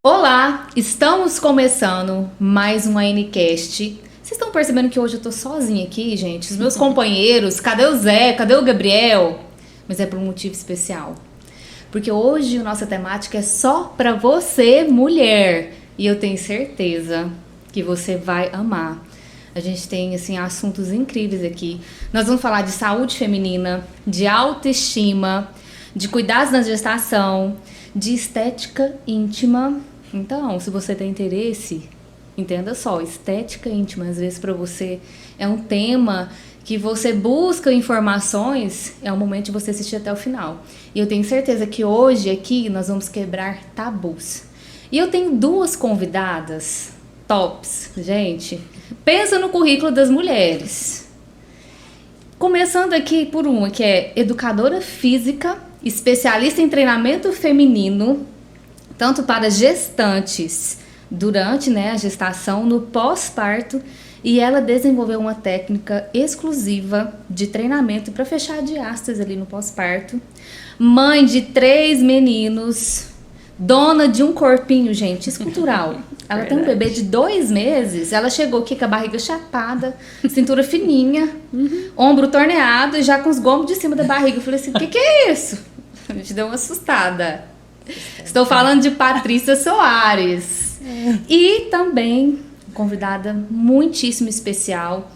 Olá, estamos começando mais um ANCast. Vocês estão percebendo que hoje eu tô sozinha aqui, gente? Os meus companheiros, cadê o Zé? Cadê o Gabriel? Mas é por um motivo especial. Porque hoje a nossa temática é só pra você, mulher. E eu tenho certeza que você vai amar. A gente tem, assim, assuntos incríveis aqui. Nós vamos falar de saúde feminina, de autoestima, de cuidados na gestação, de estética íntima. Então, se você tem interesse, entenda só, estética íntima, às vezes para você é um tema que você busca informações, é o momento de você assistir até o final. E eu tenho certeza que hoje aqui nós vamos quebrar tabus. E eu tenho duas convidadas tops, gente. Pensa no currículo das mulheres. Começando aqui por uma que é educadora física, especialista em treinamento feminino, tanto para gestantes durante, a gestação, no pós-parto, e ela desenvolveu uma técnica exclusiva de treinamento para fechar diástase ali no pós-parto. Mãe de 3 meninos, dona de um corpinho, gente, escultural. Ela tem um bebê de 2 meses, ela chegou aqui com a barriga chapada, cintura fininha, ombro torneado e já com os gomos de cima da barriga. Eu falei assim, o que é isso? A gente deu uma assustada. Estou falando de Patrícia Soares. E também convidada muitíssimo especial.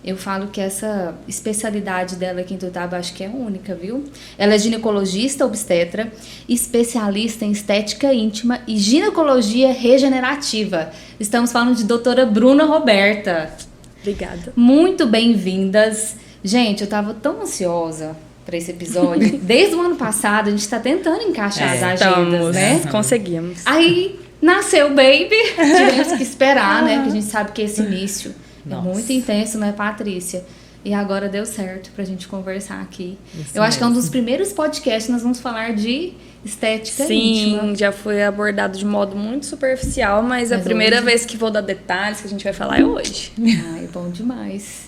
Eu falo que essa especialidade dela aqui em Tutaba acho que é única, viu? Ela é ginecologista obstetra, especialista em estética íntima e ginecologia regenerativa. Estamos falando de doutora Bruna Roberta. Obrigada. Muito bem-vindas. Gente, eu tava tão ansiosa para esse episódio. Desde o ano passado, a gente tá tentando encaixar as agendas, né? Conseguimos. Aí nasceu o baby, tivemos que esperar, né? Porque a gente sabe que esse início é muito intenso, né, Patrícia? E agora deu certo pra gente conversar aqui. Eu acho que é um dos primeiros podcasts que nós vamos falar de estética íntima. Sim, já foi abordado de modo muito superficial, mas a primeira vez que vou dar detalhes que a gente vai falar é hoje. Ai, bom demais.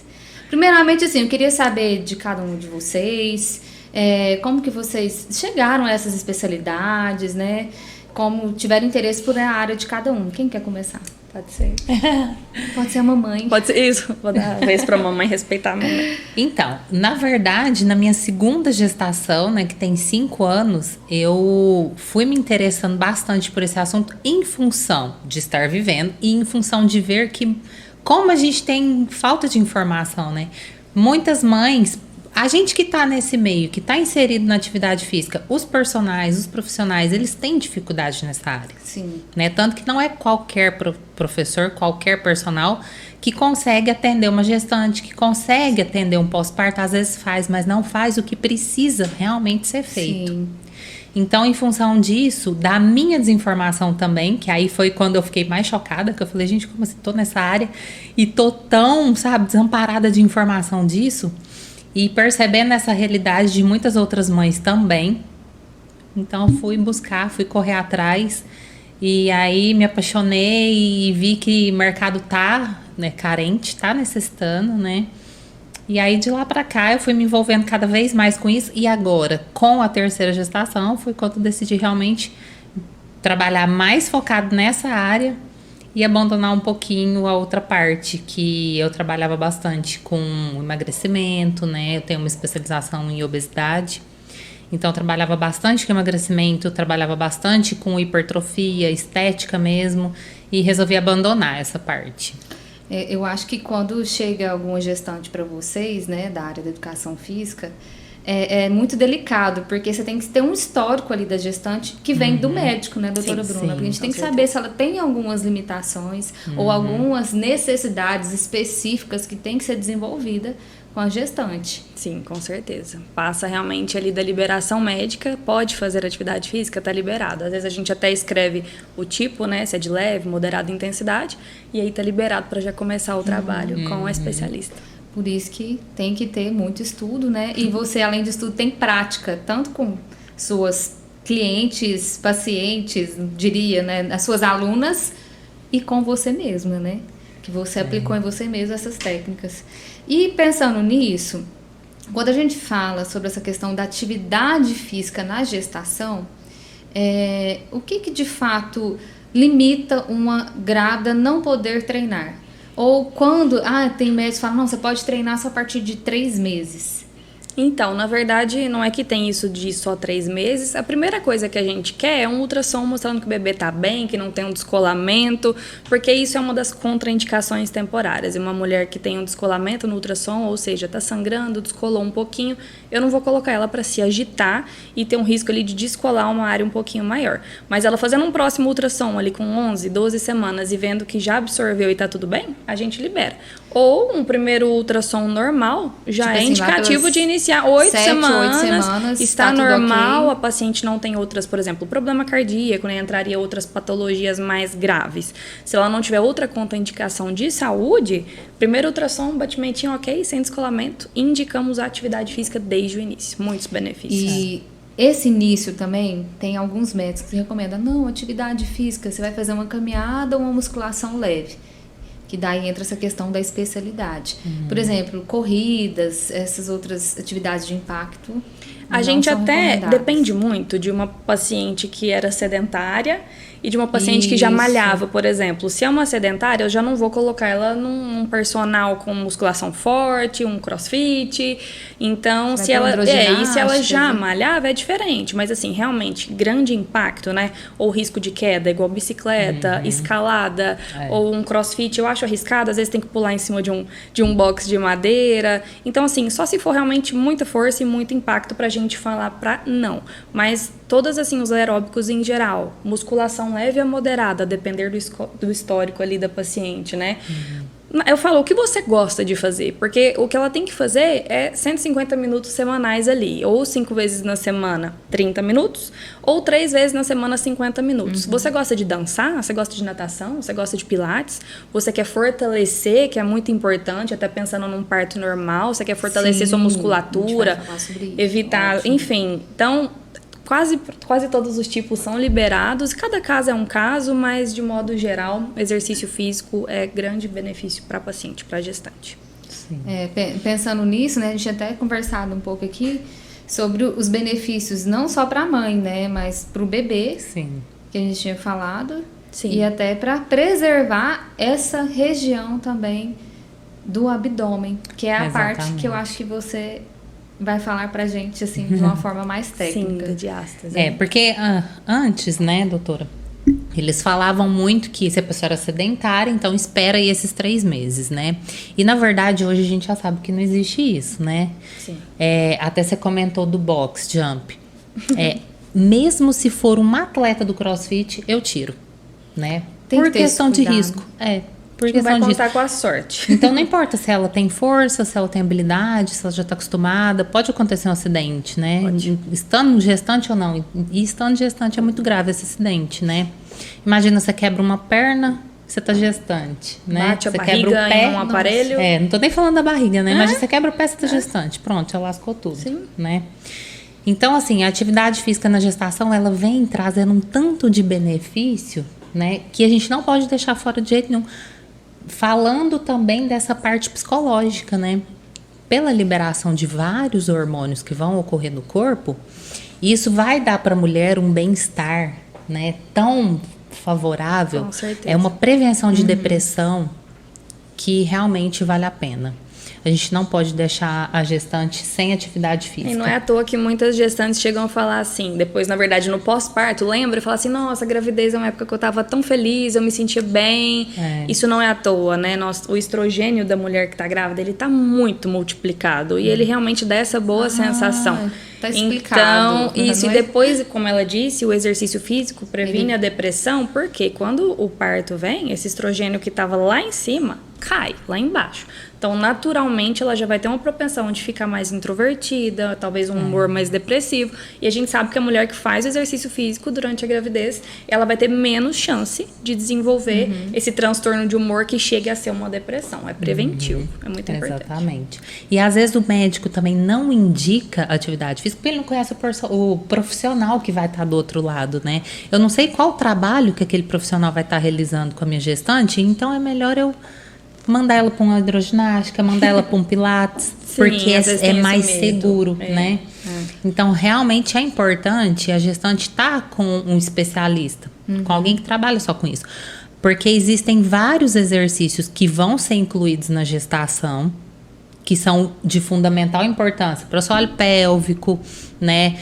Primeiramente, assim, eu queria saber de cada um de vocês, como que vocês chegaram a essas especialidades, né? Como tiveram interesse por a área de cada um. Quem quer começar? Pode ser. Pode ser a mamãe. Pode ser isso. Vou dar a vez pra mamãe respeitar a mamãe. Então, na verdade, na minha segunda gestação, né, que tem 5 anos, eu fui me interessando bastante por esse assunto em função de estar vivendo e em função de ver que como a gente tem falta de informação, né? Muitas mães, a gente que tá nesse meio, que tá inserido na atividade física, os personagens, os profissionais, eles têm dificuldade nessa área. Sim. Né? Tanto que não é qualquer professor, qualquer personal que consegue atender uma gestante, que consegue atender um pós-parto, às vezes faz, mas não faz o que precisa realmente ser feito. Sim. Então, em função disso, da minha desinformação também, que aí foi quando eu fiquei mais chocada, que eu falei, gente, como assim, tô nessa área e tô tão, desamparada de informação disso, e percebendo essa realidade de muitas outras mães também. Então, eu fui buscar, fui correr atrás, e aí me apaixonei e vi que o mercado tá, carente, tá necessitando, né? E aí, de lá pra cá, eu fui me envolvendo cada vez mais com isso. E agora, com a terceira gestação, foi quando eu decidi realmente trabalhar mais focado nessa área e abandonar um pouquinho a outra parte, que eu trabalhava bastante com emagrecimento, né? Eu tenho uma especialização em obesidade. Então, eu trabalhava bastante com emagrecimento, trabalhava bastante com hipertrofia, estética mesmo. E resolvi abandonar essa parte. Eu acho que quando chega alguma gestante para vocês, né, da área da educação física, é muito delicado, porque você tem que ter um histórico ali da gestante que vem do médico, né, doutora Bruna? Porque a gente tem que saber se ela tem algumas limitações ou algumas necessidades específicas que tem que ser desenvolvida com a gestante. Sim, com certeza. Passa realmente ali da liberação médica, pode fazer atividade física, tá liberado. Às vezes a gente até escreve o tipo, né, se é de leve, moderada intensidade, e aí tá liberado para já começar o trabalho com a especialista. Por isso que tem que ter muito estudo, né? E você, além de estudo, tem prática, tanto com suas clientes, pacientes, diria, né? As suas alunas, e com você mesma, né? Que você aplicou em você mesma essas técnicas. E pensando nisso, quando a gente fala sobre essa questão da atividade física na gestação, o que de fato limita uma grávida não poder treinar? Ou quando, tem médicos que falam, não, você pode treinar só a partir de 3 meses. Então, na verdade, não é que tem isso de só 3 meses. A primeira coisa que a gente quer é um ultrassom mostrando que o bebê tá bem, que não tem um descolamento, porque isso é uma das contraindicações temporárias. E uma mulher que tem um descolamento no ultrassom, ou seja, tá sangrando, descolou um pouquinho, eu não vou colocar ela para se agitar e ter um risco ali de descolar uma área um pouquinho maior. Mas ela fazendo um próximo ultrassom ali com 11, 12 semanas e vendo que já absorveu e tá tudo bem, a gente libera. Ou um primeiro ultrassom normal já é indicativo de iniciar 8 semanas, está normal, okay. A paciente não tem outras, por exemplo, problema cardíaco, né, entraria outras patologias mais graves. Se ela não tiver outra contraindicação de saúde, primeiro ultrassom, batimentinho ok, sem descolamento, indicamos a atividade física desde o início. Muitos benefícios. E esse início também, tem alguns médicos que recomendam, não, atividade física, você vai fazer uma caminhada ou uma musculação leve. Que daí entra essa questão da especialidade. Por exemplo, corridas, essas outras atividades de impacto. A gente até depende muito de uma paciente que era sedentária e de uma paciente que já malhava, por exemplo. Se é uma sedentária, eu já não vou colocar ela num personal com musculação forte, um crossfit. Então, se ela já malhava, é diferente. Mas, assim, realmente, grande impacto, né? Ou risco de queda, igual bicicleta, escalada, ou um crossfit, eu acho arriscado. Às vezes tem que pular em cima de um box de madeira. Então, assim, só se for realmente muita força e muito impacto pra gente falar pra não. Mas todas, assim, os aeróbicos em geral, musculação leve a moderada, a depender do histórico ali da paciente, né? Eu falo, o que você gosta de fazer? Porque o que ela tem que fazer é 150 minutos semanais ali, ou 5 vezes na semana, 30 minutos, ou 3 vezes na semana, 50 minutos. Você gosta de dançar? Você gosta de natação? Você gosta de pilates? Você quer fortalecer, que é muito importante, até pensando num parto normal, você quer fortalecer sua musculatura, evitar, ótimo. Enfim. Então, quase todos os tipos são liberados. Cada caso é um caso, mas, de modo geral, exercício físico é grande benefício para a paciente, para a gestante. Sim. Pensando nisso, né, a gente até conversado um pouco aqui sobre os benefícios, não só para a mãe, né, mas para o bebê, Sim. que a gente tinha falado, Sim. E até para preservar essa região também do abdômen, que é a parte que eu acho que você vai falar pra gente, assim, de uma forma mais técnica. Sim, de diástase. Porque antes, né, doutora, eles falavam muito que se a pessoa era sedentária, então espera aí esses 3 meses, né? E, na verdade, hoje a gente já sabe que não existe isso, né? Sim. Até você comentou do box jump. Mesmo se for uma atleta do CrossFit, eu tiro, né? Por questão de risco. Porque vai contar com a sorte. Então, não importa se ela tem força, se ela tem habilidade, se ela já está acostumada. Pode acontecer um acidente, né? Pode. Estando gestante ou não. E estando gestante é muito grave esse acidente, né? Imagina, você quebra uma perna, você está gestante, né? Bate a você barriga quebra o pé, em um aparelho. Não tô nem falando da barriga, né? Imagina, você quebra o pé, você está gestante. Pronto, já lascou tudo. Sim. Né? Então, assim, a atividade física na gestação, ela vem trazendo um tanto de benefício, né? Que a gente não pode deixar fora de jeito nenhum. Falando também dessa parte psicológica, né? Pela liberação de vários hormônios que vão ocorrer no corpo, isso vai dar para a mulher um bem-estar, né? Tão favorável. Com certeza. É uma prevenção de depressão que realmente vale a pena. A gente não pode deixar a gestante sem atividade física. E não é à toa que muitas gestantes chegam a falar assim, depois, na verdade, no pós-parto, lembra? E fala assim, nossa, a gravidez é uma época que eu tava tão feliz, eu me sentia bem. Isso não é à toa, né? O estrogênio da mulher que tá grávida, ele tá muito multiplicado. E ele realmente dá essa boa sensação. Tá explicado. Então, isso. E depois, como ela disse, o exercício físico previne a depressão, porque quando o parto vem, esse estrogênio que tava lá em cima, cai lá embaixo. Então, naturalmente, ela já vai ter uma propensão de ficar mais introvertida, talvez um humor mais depressivo. E a gente sabe que a mulher que faz o exercício físico durante a gravidez, ela vai ter menos chance de desenvolver esse transtorno de humor que chega a ser uma depressão. É preventivo, é muito importante. Exatamente. E às vezes o médico também não indica atividade física, porque ele não conhece o profissional que vai estar do outro lado, né? Eu não sei qual trabalho que aquele profissional vai estar realizando com a minha gestante, então é melhor eu mandar ela para uma hidroginástica, mandar ela para um pilates, Sim, porque às vezes é tem mais esse medo. seguro, né? Então, realmente é importante a gestante estar com um especialista, com alguém que trabalha só com isso. Porque existem vários exercícios que vão ser incluídos na gestação, que são de fundamental importância para o assoalho pélvico, né,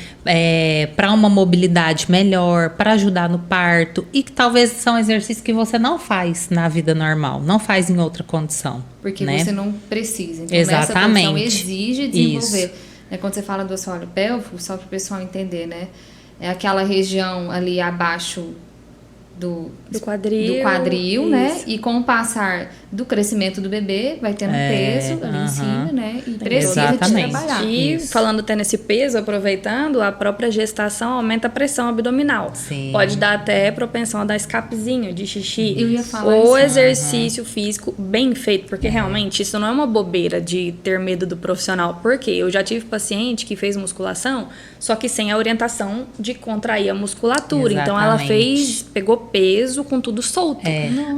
para uma mobilidade melhor, para ajudar no parto, e que talvez são exercícios que você não faz na vida normal, não faz em outra condição. Porque né? você não precisa. Então, Exatamente. nessa condição exige desenvolver. Né, quando você fala do assoalho pélvico, só para o pessoal entender, né? É aquela região ali abaixo do quadril, né? E com o passar do crescimento do bebê, vai tendo peso ali em cima, né? E precisa de trabalhar. E falando até nesse peso, aproveitando, a própria gestação aumenta a pressão abdominal. Sim. Pode dar até propensão a dar escapezinho de xixi. Eu ia falar ou isso. exercício físico bem feito, porque realmente isso não é uma bobeira de ter medo do profissional. Porque eu já tive paciente que fez musculação, só que sem a orientação de contrair a musculatura. Exatamente. Então ela pegou peso com tudo solto.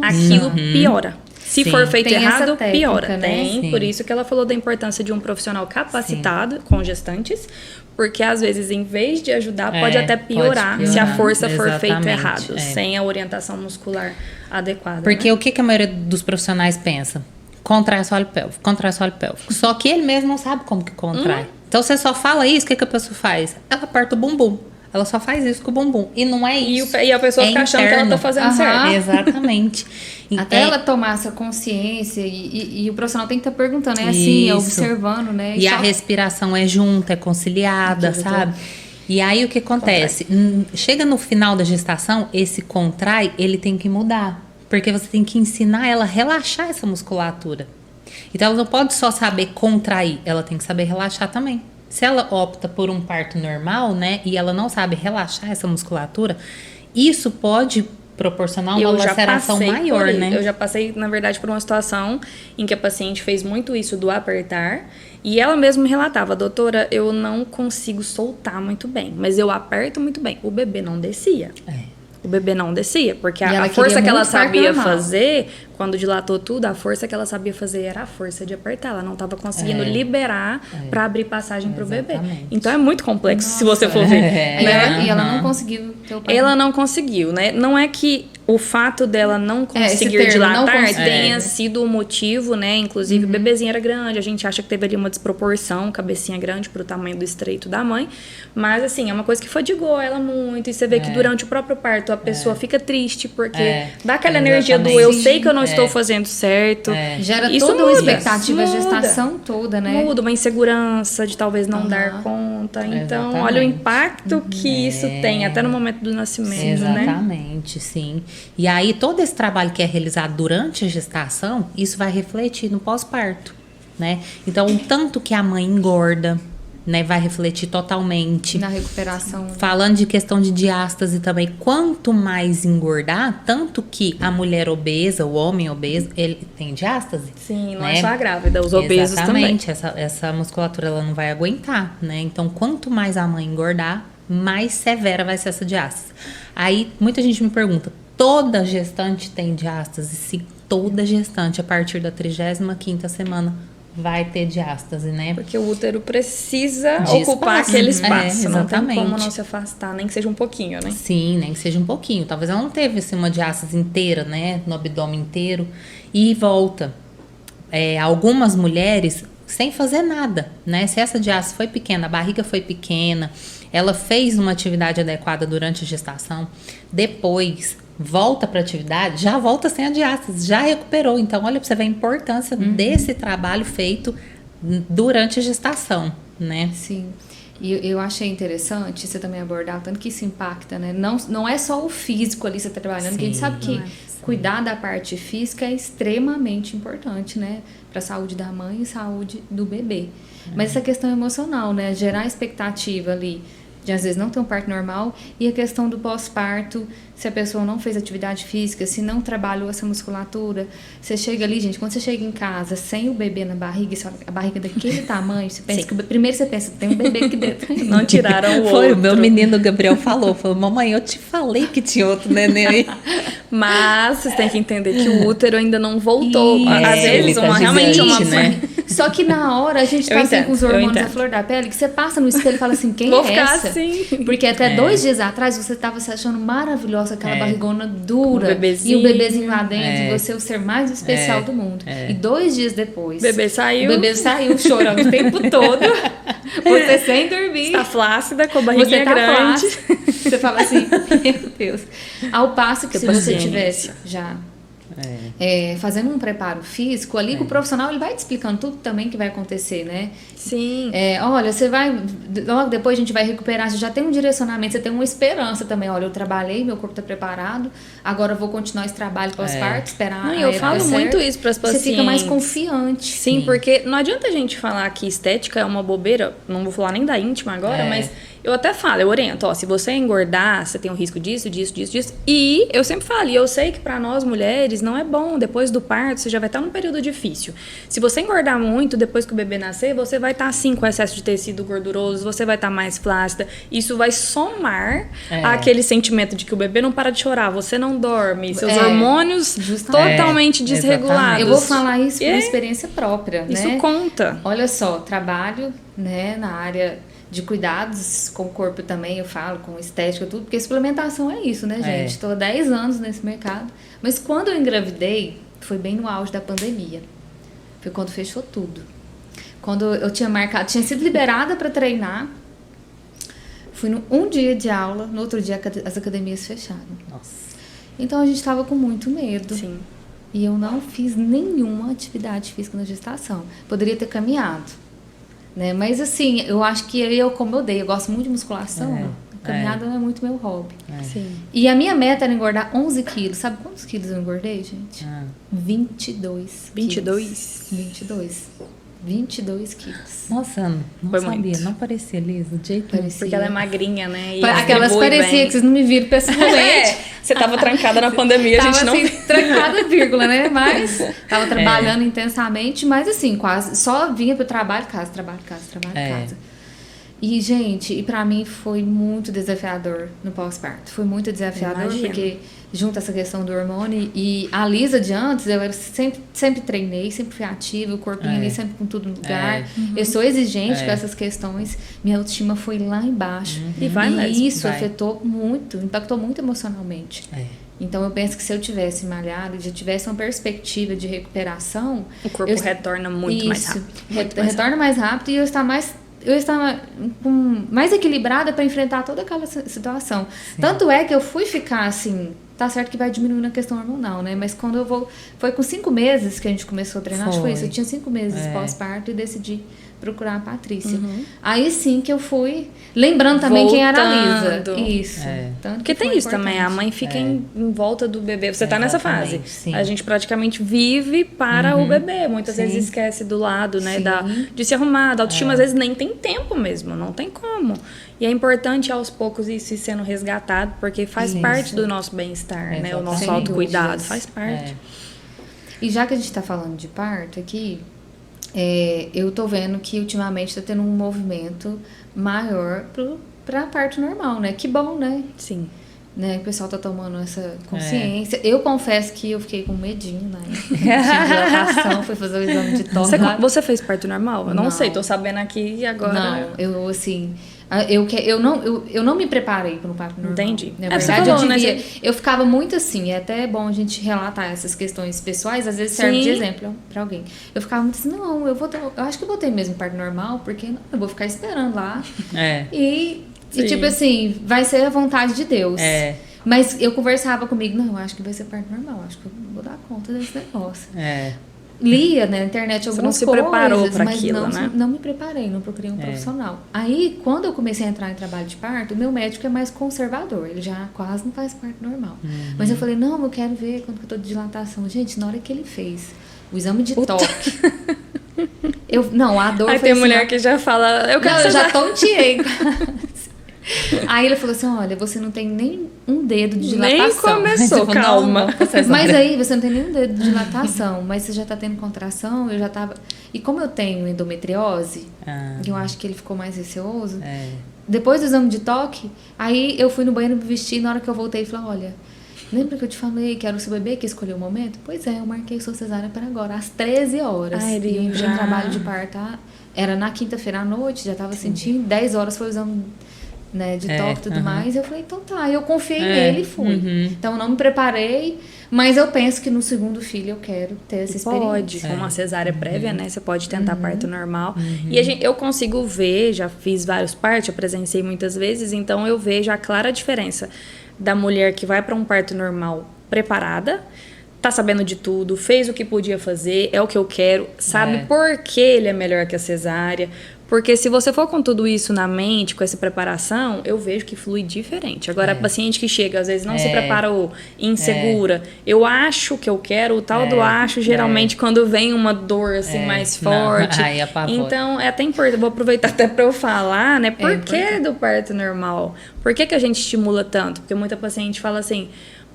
Aquilo piora. Se for feito Tem essa errado, técnica, piora. né? Tem, Sim. por isso que ela falou da importância de um profissional capacitado com gestantes, porque às vezes, em vez de ajudar, pode até piorar se a força for feita errado, sem a orientação muscular adequada. Porque o que a maioria dos profissionais pensa? Contrai assoalho pélvico, contrai assoalho pélvico. Só que ele mesmo não sabe como que contrai. Então, você só fala isso, o que a pessoa faz? Ela aperta o bumbum. Ela só faz isso com o bumbum. E não é isso. E a pessoa fica achando que ela tá fazendo certo. Exatamente. Até ela tomar essa consciência e o profissional tem que estar perguntando, é assim, é observando, né? E a respiração é junta, é conciliada, sabe? E aí o que acontece? Chega no final da gestação, esse contrai, ele tem que mudar. Porque você tem que ensinar ela a relaxar essa musculatura. Então ela não pode só saber contrair, ela tem que saber relaxar também. Se ela opta por um parto normal, né, e ela não sabe relaxar essa musculatura, isso pode proporcionar uma laceração maior, né? Eu já passei, na verdade, por uma situação em que a paciente fez muito isso do apertar, e ela mesma me relatava: doutora, eu não consigo soltar muito bem, mas eu aperto muito bem. O bebê não descia. O bebê não descia, porque a força que ela sabia fazer, quando dilatou tudo, a força que ela sabia fazer era a força de apertar. Ela não estava conseguindo liberar para abrir passagem para o bebê. Então é muito complexo, se você for ver. E ela não conseguiu ter o parto. Ela não conseguiu, né? Não é que o fato dela não conseguir dilatar tenha sido o motivo, né? Inclusive, o bebezinho era grande, a gente acha que teve ali uma desproporção, cabecinha grande pro tamanho do estreito da mãe. Mas, assim, é uma coisa que fadigou ela muito. E você vê que durante o próprio parto a pessoa fica triste, porque dá aquela energia do eu sei que eu não estou fazendo certo. Gera toda uma expectativa, a gestação toda, né? Muda, uma insegurança de talvez não dar conta. Então, olha o impacto que isso tem, até no momento do nascimento, né? Exatamente, sim. E aí, todo esse trabalho que é realizado durante a gestação, isso vai refletir no pós-parto, né? Então, o tanto que a mãe engorda, né, vai refletir totalmente. Na recuperação. Falando de questão de diástase também, quanto mais engordar, tanto que a mulher obesa, o homem obeso, ele tem diástase. Sim, não é só a grávida, os obesos também. Exatamente, essa musculatura ela não vai aguentar, né? Então, quanto mais a mãe engordar, mais severa vai ser essa diástase. Aí, muita gente me pergunta, toda gestante tem diástase? Sim, toda gestante, a partir da 35ª semana, vai ter diástase, né? Porque o útero precisa ocupar aquele espaço. Não tem como não se afastar, nem que seja um pouquinho, né? Sim, nem que seja um pouquinho. Talvez ela não teve assim, uma diástase inteira, né? No abdômen inteiro. E volta. Algumas mulheres sem fazer nada, né? Se essa diástase foi pequena, a barriga foi pequena, ela fez uma atividade adequada durante a gestação, depois volta para a atividade, já volta sem a diástase, já recuperou. Então, olha para você ver a importância desse trabalho feito durante a gestação, né? Sim. E eu achei interessante você também abordar tanto que isso impacta, né? Não é só o físico ali você tá trabalhando, porque a gente sabe que cuidar da parte física é extremamente importante, né? Para a saúde da mãe e saúde do bebê. Mas essa questão emocional, né? Gerar expectativa ali de às vezes não ter um parto normal, e a questão do pós-parto, se a pessoa não fez atividade física, se não trabalhou essa musculatura, você chega ali, gente, quando você chega em casa sem o bebê na barriga, a barriga daquele tamanho, você pensa que primeiro você pensa, tem um bebê aqui dentro. Não tiraram o outro. Foi, o meu menino Gabriel falou, mamãe, eu te falei que tinha outro neném aí. Mas vocês têm que entender que o útero ainda não voltou. Às vezes, ele tá realmente uma gigante, né? Só que na hora a gente tá assim com os hormônios à flor da pele, que você passa no espelho e fala assim, quem Vou é ficar essa? assim. Porque até 2 dias atrás você tava se achando maravilhosa, aquela barrigona dura. E o bebezinho lá dentro, e você é o ser mais especial do mundo. E 2 dias depois, O bebê saiu chorando o tempo todo. Você sem dormir. Tá flácida, com a barriguinha grande. Você fala assim, meu Deus. Ao passo que se você tivesse já fazendo um preparo físico, ali que o profissional ele vai te explicando tudo também que vai acontecer, né? Sim. Olha, você vai, logo depois a gente vai recuperar, você já tem um direcionamento, você tem uma esperança também. Olha, eu trabalhei, meu corpo está preparado, agora eu vou continuar esse trabalho pós-parto, esperar Não, a eu época falo certa. muito isso para as pacientes. Você fica mais confiante. Sim, porque não adianta a gente falar que estética é uma bobeira, não vou falar nem da íntima agora, mas eu até falo, eu oriento, se você engordar, você tem um risco disso. E eu sempre falo, e eu sei que para nós mulheres não é bom, depois do parto você já vai estar num período difícil. Se você engordar muito, depois que o bebê nascer, você vai estar assim com excesso de tecido gorduroso, você vai estar mais flácida. Isso vai somar aquele sentimento de que o bebê não para de chorar, você não dorme, seus hormônios totalmente desregulados. Eu vou falar isso por experiência própria, né? Isso conta. Olha só, trabalho, né, na área de cuidados com o corpo também, eu falo, com estética, tudo, porque suplementação é isso, né, gente? Estou há 10 anos nesse mercado. Mas quando eu engravidei, foi bem no auge da pandemia. Foi quando fechou tudo. Quando eu tinha tinha sido liberada para treinar, fui um dia de aula, no outro dia as academias fecharam. Nossa. Então a gente estava com muito medo. Sim. E eu não fiz nenhuma atividade física na gestação. Poderia ter caminhado. Né? Mas assim, eu acho que eu gosto muito de musculação, caminhada não é muito meu hobby. Sim. E a minha meta era engordar 11 quilos. Sabe quantos quilos eu engordei, gente? 22 22? 22 quilos. Nossa, não Foi sabia, muito. não parecia lisa, de jeito nenhum. Porque ela é magrinha, né? E Aquelas distribui parecia bem. que vocês não me viram pessoalmente. Você tava trancada na pandemia, a Tava gente não... assim, trancada, vírgula, né? Mas tava trabalhando intensamente, mas assim, quase só vinha pro trabalho, casa. E, gente, pra mim foi muito desafiador no pós-parto. Foi muito desafiador, Imagino. porque junto essa questão do hormônio e a Lisa de antes, eu sempre treinei, sempre fui ativa, o corpinho ali sempre com tudo no lugar. Eu sou exigente com essas questões, minha autoestima foi lá embaixo. E vai mesmo. Isso afetou muito, impactou muito emocionalmente. Então eu penso que se eu tivesse malhado, já tivesse uma perspectiva de recuperação, O corpo retorna muito mais rápido. Retorna mais rápido e eu estava mais equilibrada para enfrentar toda aquela situação. Tanto é que eu fui ficar assim, tá certo que vai diminuindo a questão hormonal, né? Mas quando foi com 5 meses que a gente começou a treinar, acho que foi isso. Eu tinha 5 meses pós-parto e decidi procurar a Patrícia. Aí sim que eu fui, lembrando também quem era a Lisa. Isso. Tanto Porque tem isso também, a mãe fica em volta do bebê. Você tá nessa fase. Sim. A gente praticamente vive para o bebê. Muitas vezes esquece do lado, né? De se arrumar, da autoestima. Às vezes nem tem tempo mesmo, não tem como. E é importante aos poucos isso ir sendo resgatado, porque faz parte do nosso bem-estar, né? O nosso Sem autocuidado dúvidas. faz parte. E já que a gente tá falando de parto aqui, eu tô vendo que ultimamente tá tendo um movimento maior pra parto normal, né? Que bom, né? Sim. Né? O pessoal tá tomando essa consciência. Eu confesso que eu fiquei com medinho, né? Tive dilatação, fui fazer o exame de tosse. Você fez parto normal? Eu não Não. sei, tô sabendo aqui e agora... Não, eu assim... Eu não me preparei para um parto normal. Entendi. Na Você verdade, falou, eu devia. né? Eu ficava muito assim, é até bom a gente relatar essas questões pessoais, às vezes serve de exemplo para alguém. Eu ficava muito assim, não, eu acho que eu vou ter mesmo parto normal, porque não, eu vou ficar esperando lá. E tipo assim, vai ser a vontade de Deus. Mas eu conversava comigo, não, eu acho que vai ser parto normal, acho que eu vou dar conta desse negócio. lia na internet Você algumas não se coisas, preparou pra mas aquilo, não, né? não me preparei, não procurei um profissional. Aí, quando eu comecei a entrar em trabalho de parto, o meu médico é mais conservador, ele já quase não faz parto normal. Mas eu falei, não, eu quero ver quando que eu tô de dilatação. Gente, na hora que ele fez o exame de toque, não, a dor Aí foi tem assim, mulher que já fala, eu quero não, eu já cesárea. tonteei. Aí ele falou assim, olha, você não tem nem um dedo de Nem dilatação. começou, Tipo, não, calma. não, você Mas sabe. aí você não tem nenhum dedo de dilatação, mas você já tá tendo contração, eu já tava... E como eu tenho endometriose, eu acho que ele ficou mais receoso, depois do exame de toque, aí eu fui no banheiro me vestir, e na hora que eu voltei, ele falou, olha, lembra que eu te falei que era o seu bebê que escolheu o momento? Pois é, eu marquei sua cesárea para agora, às 13 horas. Ah, ele e eu entrei já- em trabalho de parto, era na quinta-feira à noite, já tava sentindo, 10 horas foi o exame, né, de toque e tudo mais. Eu falei, então tá, eu confiei nele e fui. Então eu não me preparei, mas eu penso que no segundo filho eu quero ter essa Pode, experiência. com uma cesárea prévia, né? Você pode tentar parto normal. E eu consigo ver, já fiz vários partos, já presenciei muitas vezes, então eu vejo a clara diferença da mulher que vai para um parto normal preparada, tá sabendo de tudo, fez o que podia fazer, é o que eu quero, sabe por que ele é melhor que a cesárea. Porque se você for com tudo isso na mente, com essa preparação, eu vejo que flui diferente. Agora, a paciente que chega, às vezes não se preparou, insegura, eu acho que eu quero, o tal do acho, geralmente quando vem uma dor assim mais forte. Não, aí apavora. Então, é até importante, vou aproveitar até para eu falar, né? Por que do parto normal? Por que a gente estimula tanto? Porque muita paciente fala assim,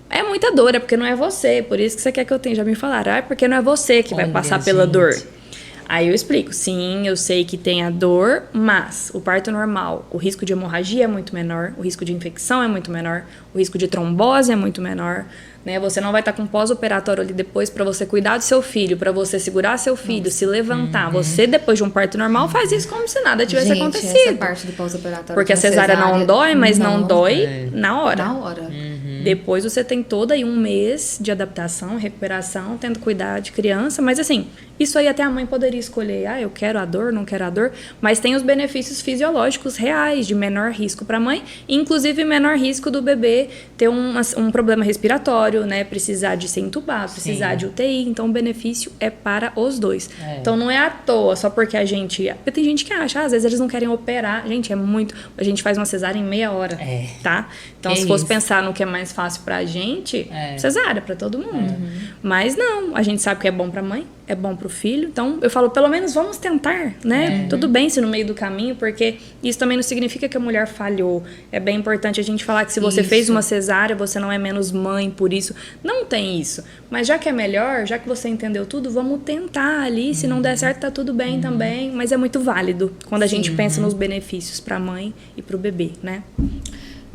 é muita dor, é porque não é você, por isso que você quer que eu tenha. Já me falaram, é porque não é você que vai Olha, passar pela dor. gente. Aí eu explico, sim, eu sei que tem a dor, mas o parto normal, o risco de hemorragia é muito menor, o risco de infecção é muito menor, o risco de trombose é muito menor, né? Você não vai estar com pós-operatório ali depois para você cuidar do seu filho, para você segurar seu filho, se levantar. Você, depois de um parto normal, faz isso como se nada tivesse Gente, acontecido. essa parte do pós-operatório Porque a de uma cesárea não dói, mas não dói na hora. Na hora. Depois você tem todo aí um mês de adaptação, recuperação, tendo cuidado de criança. Mas assim, isso aí até a mãe poderia escolher. Ah, eu quero a dor, não quero a dor. Mas tem os benefícios fisiológicos reais de menor risco para a mãe. Inclusive menor risco do bebê ter um problema respiratório, né? Precisar de ser entubado, precisar de UTI. Então o benefício é para os dois. Então não é à toa, só porque a gente... Porque tem gente que acha, às vezes eles não querem operar. Gente, é muito... A gente faz uma cesárea em meia hora, tá? Então se fosse pensar no que é mais fácil pra gente, cesárea pra todo mundo. Mas não, a gente sabe que é bom pra mãe, é bom pro filho. Então eu falo, pelo menos vamos tentar, né? Tudo bem se no meio do caminho, porque isso também não significa que a mulher falhou. É bem importante a gente falar que se você fez uma cesárea, você não é menos mãe por isso. Não tem isso. Mas já que é melhor, já que você entendeu tudo, vamos tentar ali. Se não der certo, tá tudo bem também. Mas é muito válido quando a gente pensa nos benefícios pra mãe e pro bebê, né?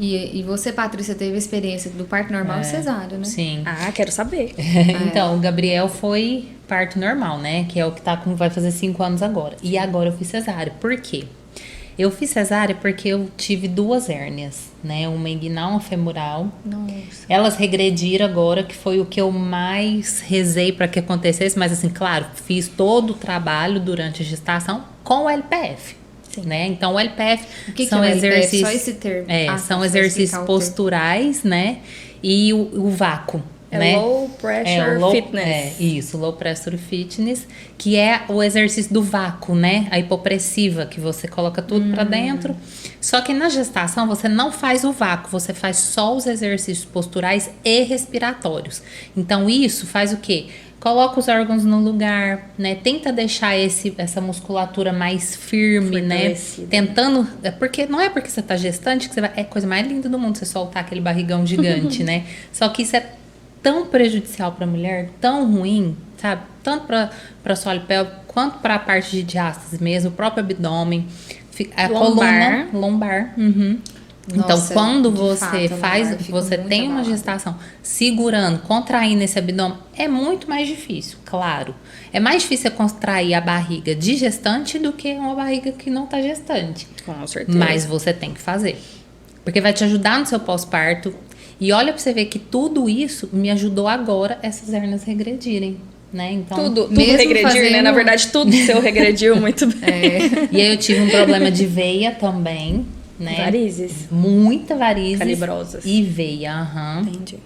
E você, Patrícia, teve a experiência do parto normal e cesárea, né? Sim. Ah, quero saber. Então, o Gabriel foi parto normal, né? Que é o que vai fazer 5 anos agora. E agora eu fiz cesárea. Por quê? Eu fiz cesárea porque eu tive 2 hérnias, né? Uma inguinal, uma femoral. Nossa. Elas regrediram agora, que foi o que eu mais rezei para que acontecesse. Mas assim, claro, fiz todo o trabalho durante a gestação com o LPF. Né? Então, o LPF O que são é o LPF? exercícios, Só esse termo. são você exercícios explicar o posturais, né? E o vácuo. É né? low pressure fitness. Isso, low pressure fitness, que é o exercício do vácuo, né? A hipopressiva, que você coloca tudo pra dentro. Só que na gestação você não faz o vácuo, você faz só os exercícios posturais e respiratórios. Então isso faz o quê? Coloca os órgãos no lugar, né? Tenta deixar essa musculatura mais firme, né? Tentando... Porque não é porque você tá gestante que você vai... É a coisa mais linda do mundo você soltar aquele barrigão gigante, né? Só que isso é tão prejudicial pra mulher, tão ruim, sabe? Tanto pra solo pélvico, quanto pra parte de diástase mesmo, o próprio abdômen, a coluna lombar. Então, Nossa, quando de você fato, faz, lombar fica você muito tem uma abalada. gestação segurando, contraindo esse abdômen, é muito mais difícil, claro. É mais difícil você contrair a barriga de gestante do que uma barriga que não tá gestante. Com certeza. Mas você tem que fazer. Porque vai te ajudar no seu pós-parto. E olha pra você ver que tudo isso me ajudou agora essas hérnias regredirem. Né? Então, Tudo mesmo regredir, fazendo- né? Na verdade, tudo seu regrediu muito bem. E aí eu tive um problema de veia também, né? Varizes. Muita varizes. Calibrosas. E veia, Entendi.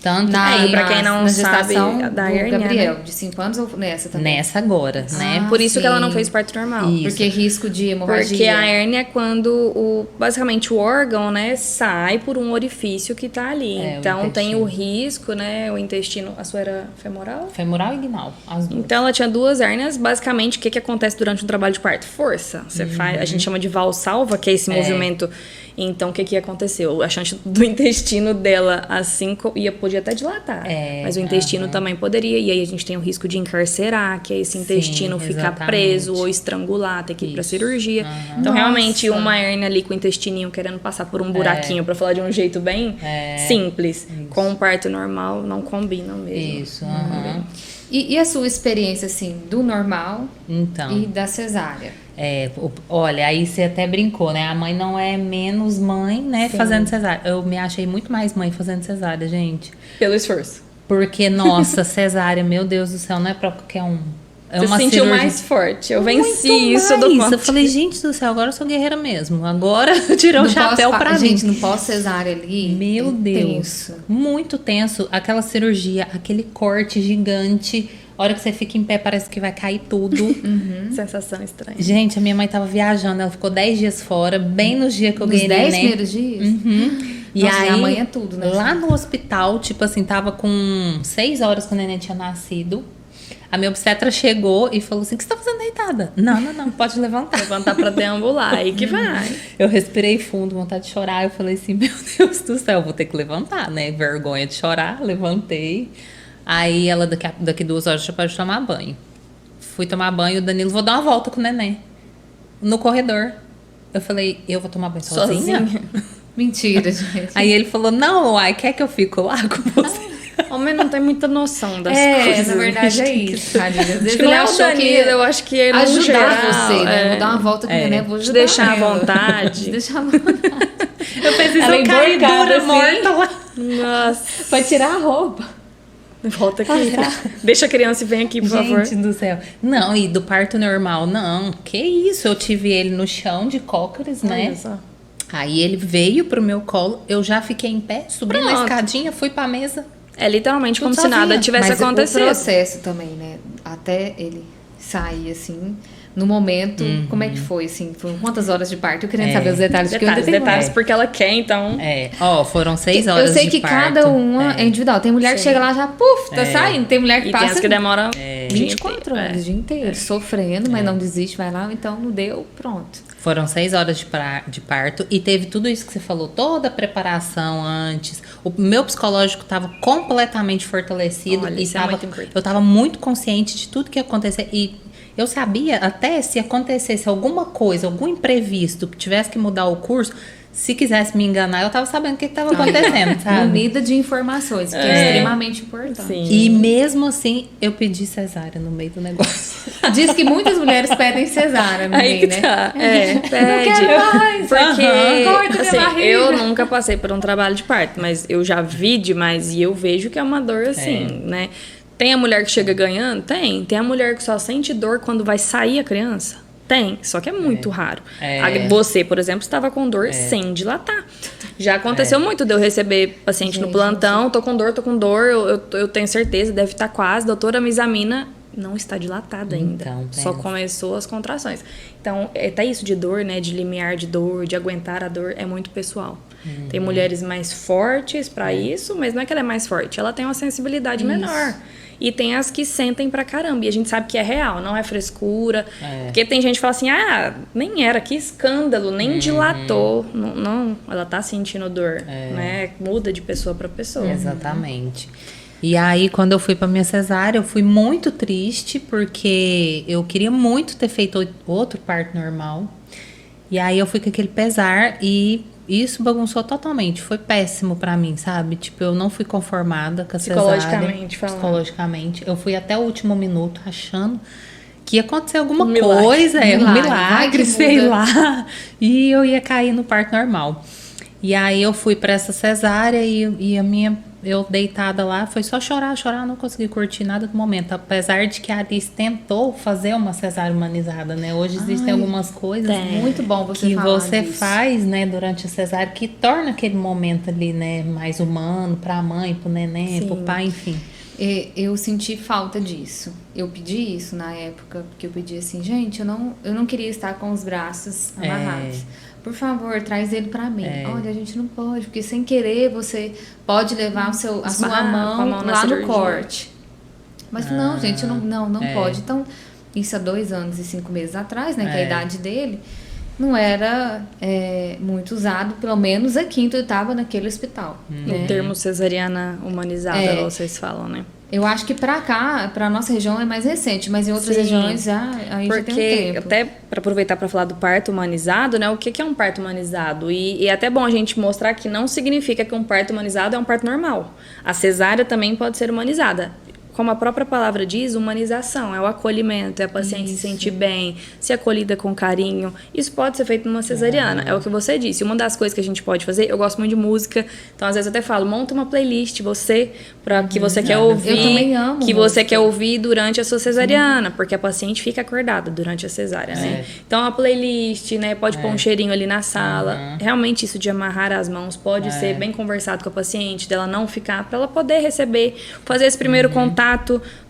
Tanto Na, pra quem não na sabe, gestação a da do hérnia, Gabriel, né? de 5 anos ou nessa também? nessa agora, né? Por isso que ela não sim. fez parto normal. Isso. Porque risco de hemorragia. Porque a hérnia é quando basicamente o órgão, né, sai por um orifício que tá ali. É, o Então tem intestino. o risco, né, o intestino... A sua era femoral? Femoral e inguinal, as duas. Então ela tinha 2 hérnias. Basicamente, o que acontece durante um trabalho de parto? Força. Você faz, a gente chama de valsalva, que é esse movimento. Então, o que aconteceu? A chance do intestino dela, assim, podia até dilatar. Mas o intestino também poderia. E aí a gente tem o risco de encarcerar, que é esse intestino ficar exatamente. preso ou estrangular, ter que ir pra cirurgia. Então, realmente, uma hérnia ali com o intestininho querendo passar por um buraquinho, pra falar de um jeito bem simples, com um parto normal, não combinam mesmo. Isso, aham. E a sua experiência, assim, do normal Então, e da cesárea? olha, aí você até brincou, né? A mãe não é menos mãe, né, fazendo cesárea. Eu me achei muito mais mãe fazendo cesárea, gente. Pelo esforço. Porque, nossa, cesárea, meu Deus do céu, não é pra qualquer um. É Você uma sentiu cirurgia mais forte. Eu muito venci isso do mais. ponto. Eu falei, gente do céu, agora eu sou guerreira mesmo. Agora eu tirei o No chapéu pra mim. Gente, no pós-cesárea ali, Meu Deus, tenso. muito tenso. Aquela cirurgia, aquele corte gigante. A hora que você fica em pé, parece que vai cair tudo. Sensação estranha. Gente, a minha mãe tava viajando, ela ficou 10 dias fora, bem nos dias que eu Nos ganhei 10 neném. primeiros dias? E Nossa, aí, minha mãe é tudo, né? lá no hospital, tipo assim, tava com 6 horas que o neném tinha nascido. A minha obstetra chegou e falou assim, o que você tá fazendo deitada? Não, pode levantar. Levantar pra deambular, aí que vai. Eu respirei fundo, vontade de chorar. Eu falei assim, meu Deus do céu, vou ter que levantar, né? Vergonha de chorar, levantei. Aí ela, daqui 2 horas, já pode tomar banho. Fui tomar banho, o Danilo, vou dar uma volta com o neném. No corredor. Eu falei, eu vou tomar banho sozinha? Mentira, gente. Aí ele falou, não, uai, quer que eu fico lá com você? Homem não tem muita noção das É, coisas. na verdade é isso, tadinha. Às Acho vezes que ele não é o achou Danilo, que eu acho que ele no ajudar geral, você, né? Vou dar uma volta com o neném, vou te ajudar deixar à ela. vontade. Te deixar à vontade. Eu pensei, Ela eu caí emborcada, dura, assim. morta lá. Nossa, Pra tirar a roupa. volta aqui. Deixa a criança e vem aqui, por favor. Gente do céu. Não, e do parto normal, não. Que isso, eu tive ele no chão de cócoras, né? Olha só. Aí ele veio pro meu colo, eu já fiquei em pé, subi na Pronto. escadinha, fui pra mesa. É literalmente como Tudo se nada sozinha. tivesse Mas acontecido. o processo também, né? Até ele sair, assim, no momento, como é que foi, assim? Foram quantas horas de parto? Eu queria saber os detalhes. porque eu ainda tenho Detalhes, porque ela quer, então. Foram 6 horas Eu sei de que parto. cada uma é individual. Tem mulher que chega lá já, puf, tá saindo. Tem mulher que E passa tem as que demoram 24 horas, o dia inteiro, sofrendo, mas não desiste, vai lá, então não deu, pronto. Foram 6 horas de parto e teve tudo isso que você falou, toda a preparação antes. O meu psicológico estava completamente fortalecido. Olha, e isso é muito importante. eu estava muito consciente de tudo que ia acontecer. E eu sabia até se acontecesse alguma coisa, algum imprevisto, que tivesse que mudar o curso, se quisesse me enganar, eu estava sabendo o que estava acontecendo, sabe? Munida de informações, que é extremamente importante. Sim. E mesmo assim, eu pedi cesárea no meio do negócio. Diz que muitas mulheres pedem cesárea no Aí meio, que né? tá. Pede. quero mais. Porque, Corta minha assim, barriga. eu nunca passei por um trabalho de parto, mas eu já vi demais e eu vejo que é uma dor assim, né? Tem a mulher que chega ganhando? Tem. Tem a mulher que só sente dor quando vai sair a criança? Tem, só que é muito raro. Você, por exemplo, estava com dor sem dilatar. Já aconteceu muito de eu receber paciente no plantão, tô com dor, eu tenho certeza, deve estar quase, doutora, me examina, não está dilatada ainda. Então, só começou as contrações. Então, tá isso de dor, né, de limiar de dor, de aguentar a dor, é muito pessoal. Tem mulheres mais fortes para isso, mas não é que ela é mais forte, ela tem uma sensibilidade menor. E tem as que sentem pra caramba. E a gente sabe que é real, não é frescura. Porque tem gente que fala assim, nem era, que escândalo, nem dilatou. Não, ela tá sentindo dor, né? Muda de pessoa pra pessoa. Exatamente. E aí, quando eu fui pra minha cesárea, eu fui muito triste, porque eu queria muito ter feito outro parto normal. E aí, eu fui com aquele pesar e isso bagunçou totalmente. Foi péssimo pra mim, sabe? Tipo, eu não fui conformada com a cesárea. Psicologicamente falando. Psicologicamente. Eu fui até o último minuto achando que ia acontecer alguma milagre. coisa, um Vai milagre, que sei muda. lá. E eu ia cair no parto normal. E aí eu fui pra essa cesárea e a minha eu deitada lá, foi só chorar, não consegui curtir nada do momento. Apesar de que a Alice tentou fazer uma cesárea humanizada, né? Hoje existem algumas coisas Muito bom você que falar você disso. faz, né, durante a cesárea, que torna aquele momento ali, né, mais humano pra mãe, pro neném, pro pai, enfim. Eu senti falta disso. Eu pedi isso na época, porque eu pedi assim, gente, eu não queria estar com os braços amarrados. Por favor, traz ele pra mim. Olha, a gente não pode, porque sem querer você pode levar a sua mão lá no corte. Mas não, gente, não pode. Então, isso há 2 anos e 5 meses atrás, né, que é a idade dele, não era muito usado, pelo menos aqui, então eu estava naquele hospital. O termo cesariana humanizada, vocês falam, né? Eu acho que pra cá, pra nossa região é mais recente, mas em outras regiões aí já tem um tempo. Até para aproveitar para falar do parto humanizado, né? O que é um parto humanizado? E é até bom a gente mostrar que não significa que um parto humanizado é um parto normal. A cesárea também pode ser humanizada. Como a própria palavra diz, humanização, é o acolhimento, é a paciente se sentir bem, ser acolhida com carinho. Isso pode ser feito numa cesariana, é o que você disse. Uma das coisas que a gente pode fazer, eu gosto muito de música, então às vezes eu até falo, monta uma playlist para que você quer ouvir, eu também amo que música. Você quer ouvir durante a sua cesariana, porque a paciente fica acordada durante a cesárea, né? Então a playlist, né, pode pôr um cheirinho ali na sala. Realmente isso de amarrar as mãos pode ser bem conversado com a paciente, dela não ficar, para ela poder receber, fazer esse primeiro contato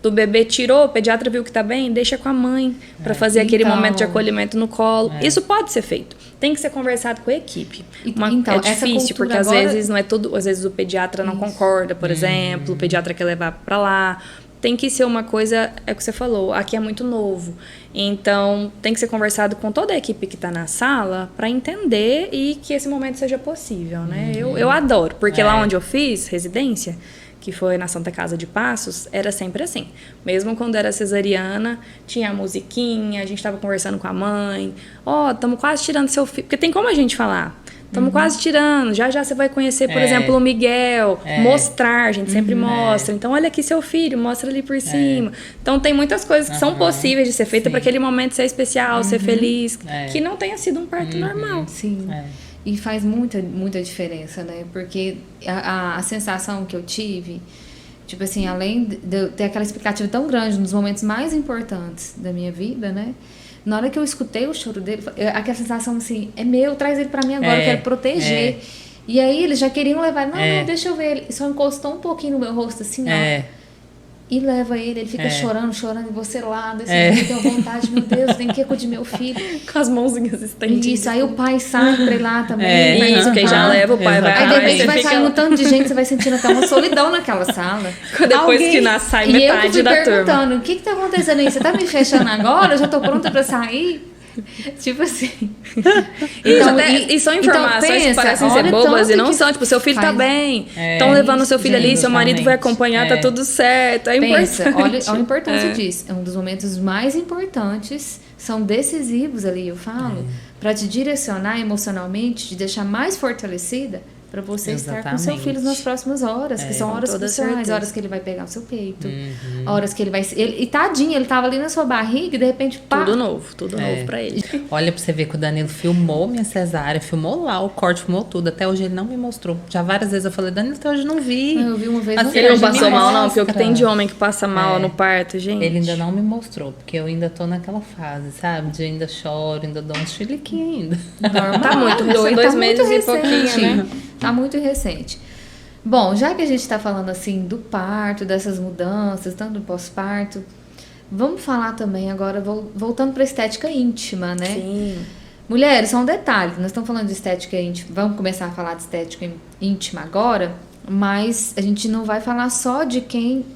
do bebê, tirou, o pediatra viu que tá bem, deixa com a mãe para fazer aquele momento de acolhimento no colo. Isso pode ser feito. Tem que ser conversado com a equipe. Então, é difícil, porque às agora... vezes não é tudo, às vezes o pediatra não concorda, por exemplo, o pediatra quer levar para lá. Tem que ser uma coisa, é o que você falou, aqui é muito novo. Então, tem que ser conversado com toda a equipe que está na sala para entender e que esse momento seja possível, né? Eu adoro, porque lá onde eu fiz residência, que foi na Santa Casa de Passos, era sempre assim. Mesmo quando era cesariana, tinha a musiquinha, a gente estava conversando com a mãe. Estamos quase tirando seu filho. Porque tem como a gente falar. Estamos quase tirando. Já você vai conhecer, por exemplo, o Miguel. Mostrar, a gente sempre mostra. Então, olha aqui seu filho, mostra ali por cima. Então, tem muitas coisas que são possíveis de ser feitas para aquele momento ser especial, ser feliz. Que não tenha sido um parto normal. Sim. E faz muita diferença, né? Porque a sensação que eu tive, tipo assim, além de eu ter aquela expectativa tão grande nos momentos mais importantes da minha vida, né? Na hora que eu escutei o choro dele, aquela sensação assim, é meu, traz ele pra mim agora, eu quero proteger. E aí eles já queriam levar, não, deixa eu ver. Ele só encostou um pouquinho no meu rosto, assim, ó. E leva ele fica chorando, e você lá, desse jeito, tem vontade, meu Deus, tem que acudir meu filho. Com as mãozinhas estendidas. Isso, aí o pai sai pra ir lá também. Isso, quem já leva, o pai vai. Aí de repente vai saindo um tanto de gente, você vai sentindo até uma solidão naquela sala. Depois que nasce, sai metade da turma. E eu fui perguntando, o que tá acontecendo aí? Você tá me fechando agora? Eu já tô pronta pra sair? Tipo assim. Então, e são informações que parecem ser bobas e não são. Tipo, seu filho tá bem. Estão levando o seu filho ali, seu marido vai acompanhar, tá tudo certo. É importante. Olha a importância disso. É um dos momentos mais importantes, são decisivos ali, eu falo, para te direcionar emocionalmente, te deixar mais fortalecida para você estar com seu filho nas próximas horas, que são horas cruciais, horas que ele vai pegar o seu peito, horas que ele vai... E tadinho, ele tava ali na sua barriga e de repente, pá... Tudo novo pra ele. Olha pra você ver que o Danilo filmou minha cesárea, filmou lá o corte, filmou tudo. Até hoje ele não me mostrou. Já várias vezes eu falei, Danilo, até hoje não vi. Eu vi uma vez assim, ele não passou mal não, porque o que tem de homem que passa mal no parto, gente. Ele ainda não me mostrou, porque eu ainda tô naquela fase, sabe? De ainda choro, ainda dou uns chiliquinhos ainda. Normal, tá muito doido, 2 meses e pouquinho, né? Tá muito recente. Bom, já que a gente tá falando assim do parto, dessas mudanças, tanto do pós-parto, vamos falar também agora, voltando pra estética íntima, né? Sim. Mulheres, só um detalhe, nós estamos falando de estética íntima, vamos começar a falar de estética íntima agora, mas a gente não vai falar só de quem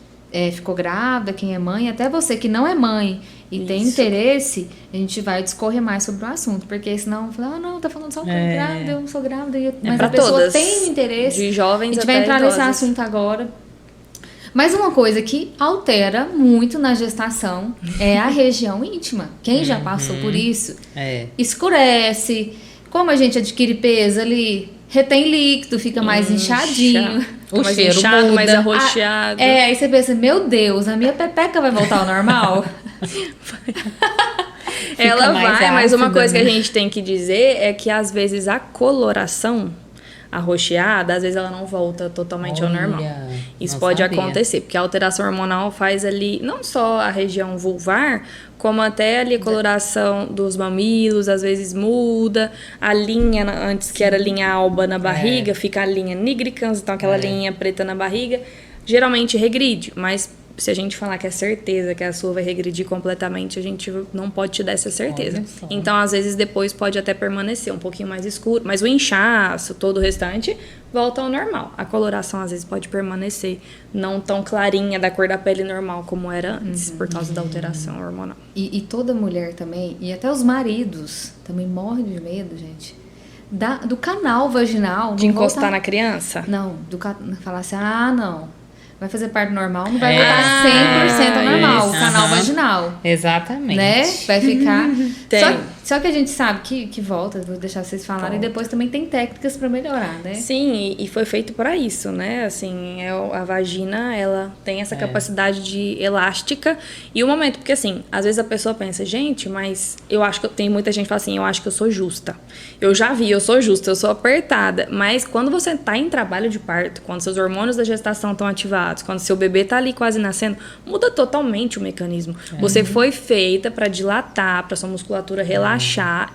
ficou grávida, quem é mãe, até você que não é mãe e tem interesse, a gente vai discorrer mais sobre o assunto, porque senão fala, não, tá falando só com grávida, eu não sou grávida, mas a pessoa todas, tem interesse, de jovens, a gente vai entrar nesse assunto agora. Mas uma coisa que altera muito na gestação é a região íntima. Quem já passou por isso, escurece, como a gente adquire peso ali, retém líquido, fica mais inchadinho. O mais cheiro inchado, muda. Mais arroxeado. Aí você pensa, meu Deus, a minha pepeca vai voltar ao normal? Ela vai, mas uma coisa que a gente tem que dizer é que às vezes a coloração arroxeada, às vezes ela não volta totalmente ao normal. Isso não pode sabia. acontecer, porque a alteração hormonal faz ali não só a região vulvar, como até ali a coloração dos mamilos, às vezes muda. A linha, antes que era linha alba na barriga, fica a linha nigricans, então aquela linha preta na barriga, geralmente regride, mas se a gente falar que é certeza que a sua vai regredir completamente, a gente não pode te dar essa certeza. Então, às vezes, depois pode até permanecer um pouquinho mais escuro, mas o inchaço, todo o restante, volta ao normal. A coloração, às vezes, pode permanecer não tão clarinha da cor da pele normal como era antes, por causa da alteração hormonal. E toda mulher também, e até os maridos, também morrem de medo, gente, do canal vaginal. De encostar na criança? Não, falar assim, não. Vai fazer parte normal, não vai voltar 100% normal, o canal vaginal. Exatamente. Né? Vai ficar... Só que a gente sabe que volta, vou deixar vocês falarem, e depois também tem técnicas pra melhorar, né? Sim, e foi feito para isso, né? Assim, a vagina, ela tem essa capacidade de elástica. E o momento, porque assim, às vezes a pessoa pensa, gente, mas eu acho que tem muita gente que fala assim, eu acho que eu sou justa. Eu já vi, eu sou justa, eu sou apertada. Mas quando você tá em trabalho de parto, quando seus hormônios da gestação estão ativados, quando seu bebê tá ali quase nascendo, muda totalmente o mecanismo. Você foi feita para dilatar, para sua musculatura relaxar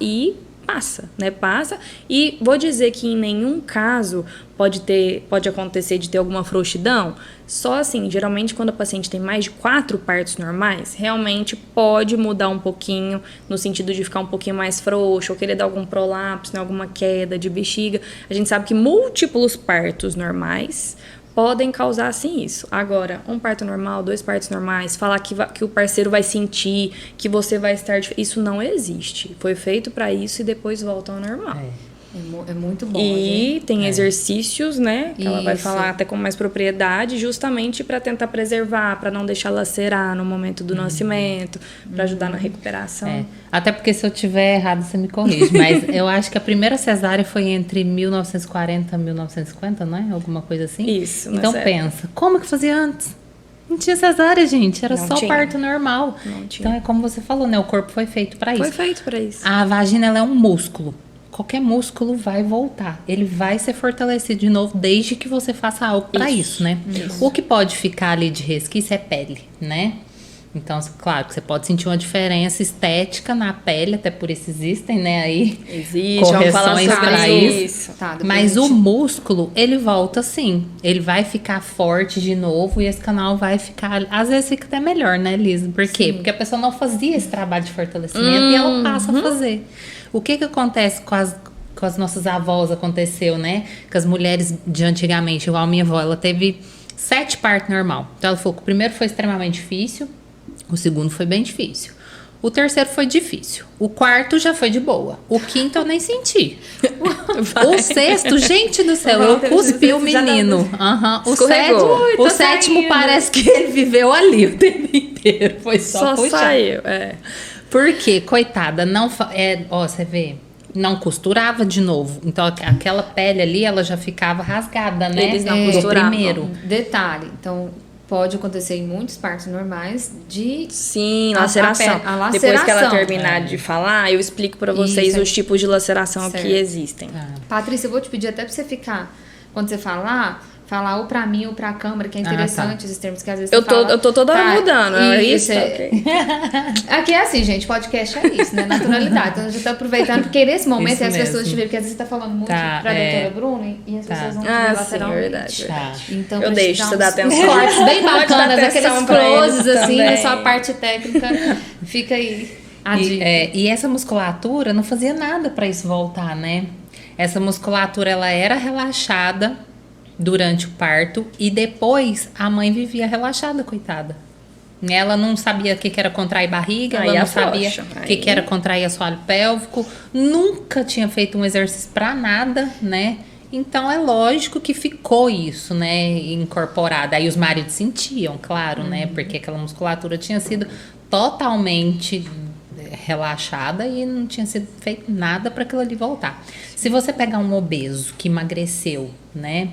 e passa, né? Passa. E vou dizer que em nenhum caso pode acontecer de ter alguma frouxidão. Só assim, geralmente quando a paciente tem mais de 4 partos normais, realmente pode mudar um pouquinho, no sentido de ficar um pouquinho mais frouxo, ou querer dar algum prolapso, né? Alguma queda de bexiga. A gente sabe que múltiplos partos normais podem causar, sim, isso. Agora, um parto normal, 2 partos normais, falar que o parceiro vai sentir, que você vai estar... Isso não existe. Foi feito para isso e depois volta ao normal. É muito bom. E tem exercícios, né? Que ela vai Isso. falar até com mais propriedade, justamente para tentar preservar, para não deixar lacerar no momento do nascimento, para ajudar na recuperação. Até porque se eu tiver errado, você me corrige. Mas eu acho que a primeira cesárea foi entre 1940 e 1950, não é? Alguma coisa assim? Isso. Então pensa, como que fazia antes? Não tinha cesárea, gente. Era só parto normal. Não tinha. Então é como você falou, né? O corpo foi feito para isso. Foi feito para isso. A vagina, ela é um músculo. Qualquer músculo vai voltar. Ele vai ser fortalecido de novo desde que você faça algo para isso, né? Isso. O que pode ficar ali de resquício é pele, né? Então, claro que você pode sentir uma diferença estética na pele, até por isso existem, né? Aí correções para isso. Mas o músculo, ele volta sim. Ele vai ficar forte de novo e esse canal vai ficar... Às vezes fica até melhor, né, Liz? Por quê? Porque a pessoa não fazia esse trabalho de fortalecimento e ela passa a fazer. O que acontece com as nossas avós, aconteceu, né? Com as mulheres de antigamente, igual a minha avó, ela teve 7 partos normal. Então ela falou que o primeiro foi extremamente difícil, o segundo foi bem difícil. O terceiro foi difícil. O quarto já foi de boa. O quinto eu nem senti. O sexto, gente do céu, eu cuspi o menino. O sétimo parece que ele viveu ali o tempo inteiro. Foi só puxar. Saiu, Por quê? Coitada, não... você vê... Não costurava de novo. Então, aquela pele ali, ela já ficava rasgada, né? Eles não costuravam. Primeiro. Detalhe, então... Pode acontecer em muitos partos normais de... Sim, laceração. A laceração. Depois que ela terminar de falar, eu explico pra vocês os tipos de laceração que existem. Patrícia, eu vou te pedir até pra você ficar... Quando você falar ou pra mim ou pra câmera, que é interessante esses termos que às vezes eu tô toda hora mudando, é isso? Aqui é assim, gente, podcast é isso, né? Naturalidade. Então, a gente tá aproveitando, porque nesse momento isso as mesmo. pessoas tiveram, porque às vezes você tá falando muito pra doutora Bruna e as pessoas não te veem lateralmente. Verdade. Então, eu deixo você dar atenção. Cortes bem bacanas, aqueles closes assim, na sua parte técnica. Fica aí a dica. E essa musculatura não fazia nada pra isso voltar, né? Essa musculatura, ela era relaxada durante o parto e depois a mãe vivia relaxada, coitada. Ela não sabia o que era contrair barriga, ela não sabia o que era contrair assoalho pélvico, nunca tinha feito um exercício pra nada, né? Então é lógico que ficou isso, né, incorporado. Aí os maridos sentiam, claro, né, porque aquela musculatura tinha sido totalmente relaxada e não tinha sido feito nada para aquilo ali voltar. Se você pegar um obeso que emagreceu, né,